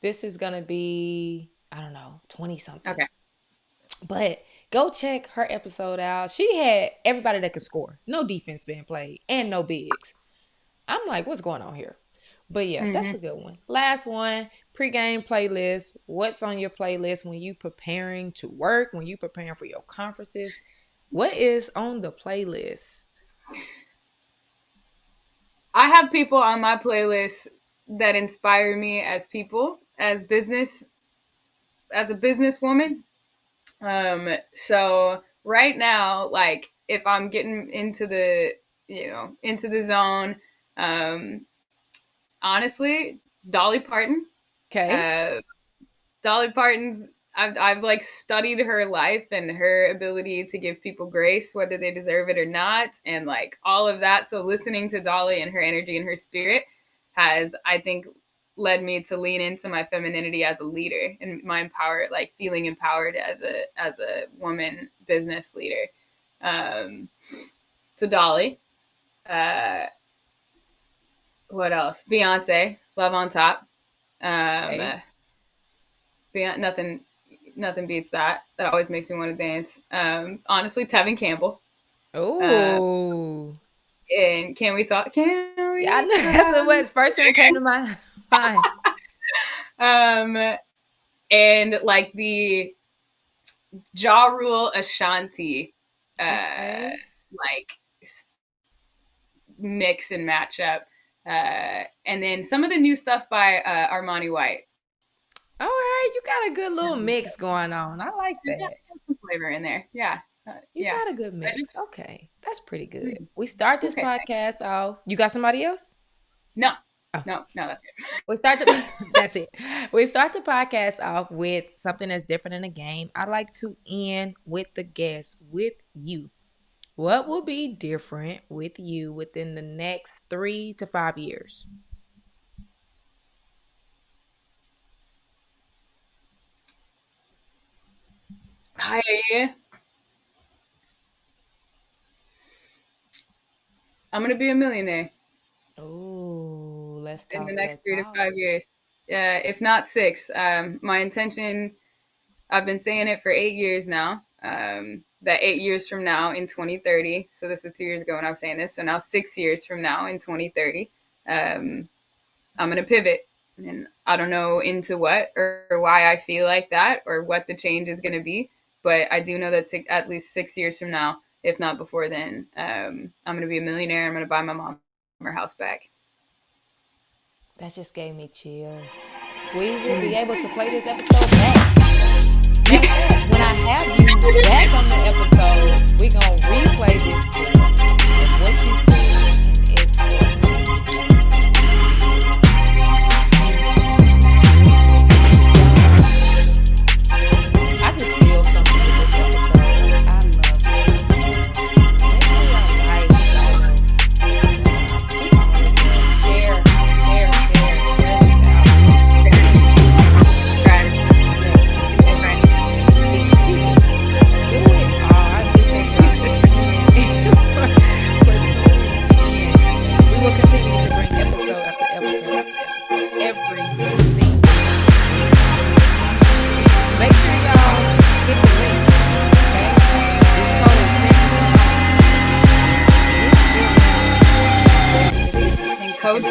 This is gonna be, I don't know, 20 something. Okay. But go check her episode out. She had everybody that could score. No defense being played and no bigs. I'm like, what's going on here? But yeah, that's Mm-hmm. a good one. Last one, pregame playlist. What's on your playlist when you preparing to work, when you preparing for your conferences? What is on the playlist? I have people on my playlist that inspire me as people, as a businesswoman. So right now, like if I'm getting into the zone, um, honestly, Dolly Parton. Okay. Uh, Dolly Parton's. I've like studied her life and her ability to give people grace, whether they deserve it or not, and like all of that. So listening to Dolly and her energy and her spirit has, I think, led me to lean into my femininity as a leader and my like feeling empowered as a woman business leader. Um, so Dolly, uh, what else? Beyonce, Love on Top. Okay. Nothing beats that. That always makes me want to dance. Honestly, Tevin Campbell. Uh, Oh. and Can We Talk? Can Yeah, I We know that's the Talk? what's first thing that came to my mind. Um, and like the Ja Rule Ashanti, Okay. like mix and matchup. And then some of the new stuff by Armani White. All right, you got a good little mix going on. I like There's got that. some flavor in there. Yeah. You Yeah. got a good mix. Okay, that's pretty good. Mm. We start this Okay. podcast off. You got somebody else? No, Oh, no, that's it. we start the. That's it. We start the podcast off with something that's different in the game. I like to end with the guest, with you. What will be different with you within the next 3 to 5 years? I I'm gonna be a millionaire Oh, let's in the talk next that 3 to 5 years. If not 6. My intention. I've been saying it for 8 years now. that 8 years from now in 2030, so this was 2 years ago when I was saying this, so now 6 years from now in 2030, I'm going to pivot. And I don't know into what or why I feel like that or what the change is going to be. But I do know that at least 6 years from now, if not before then, I'm going to be a millionaire. I'm going to buy my mom her house back. That just gave me chills. We will be able to play this episode back. Matter of fact, when I have you back on the episode, we're going to replay this clip of what you said, and it's I just feel something with this episode. I love it. Make sure y'all like, follow, share this out. Do it. I appreciate y'all for tuning in. We will continue to bring episode after episode after episode every single. Make sure y'all hit the link. Okay, this code is 10%. And code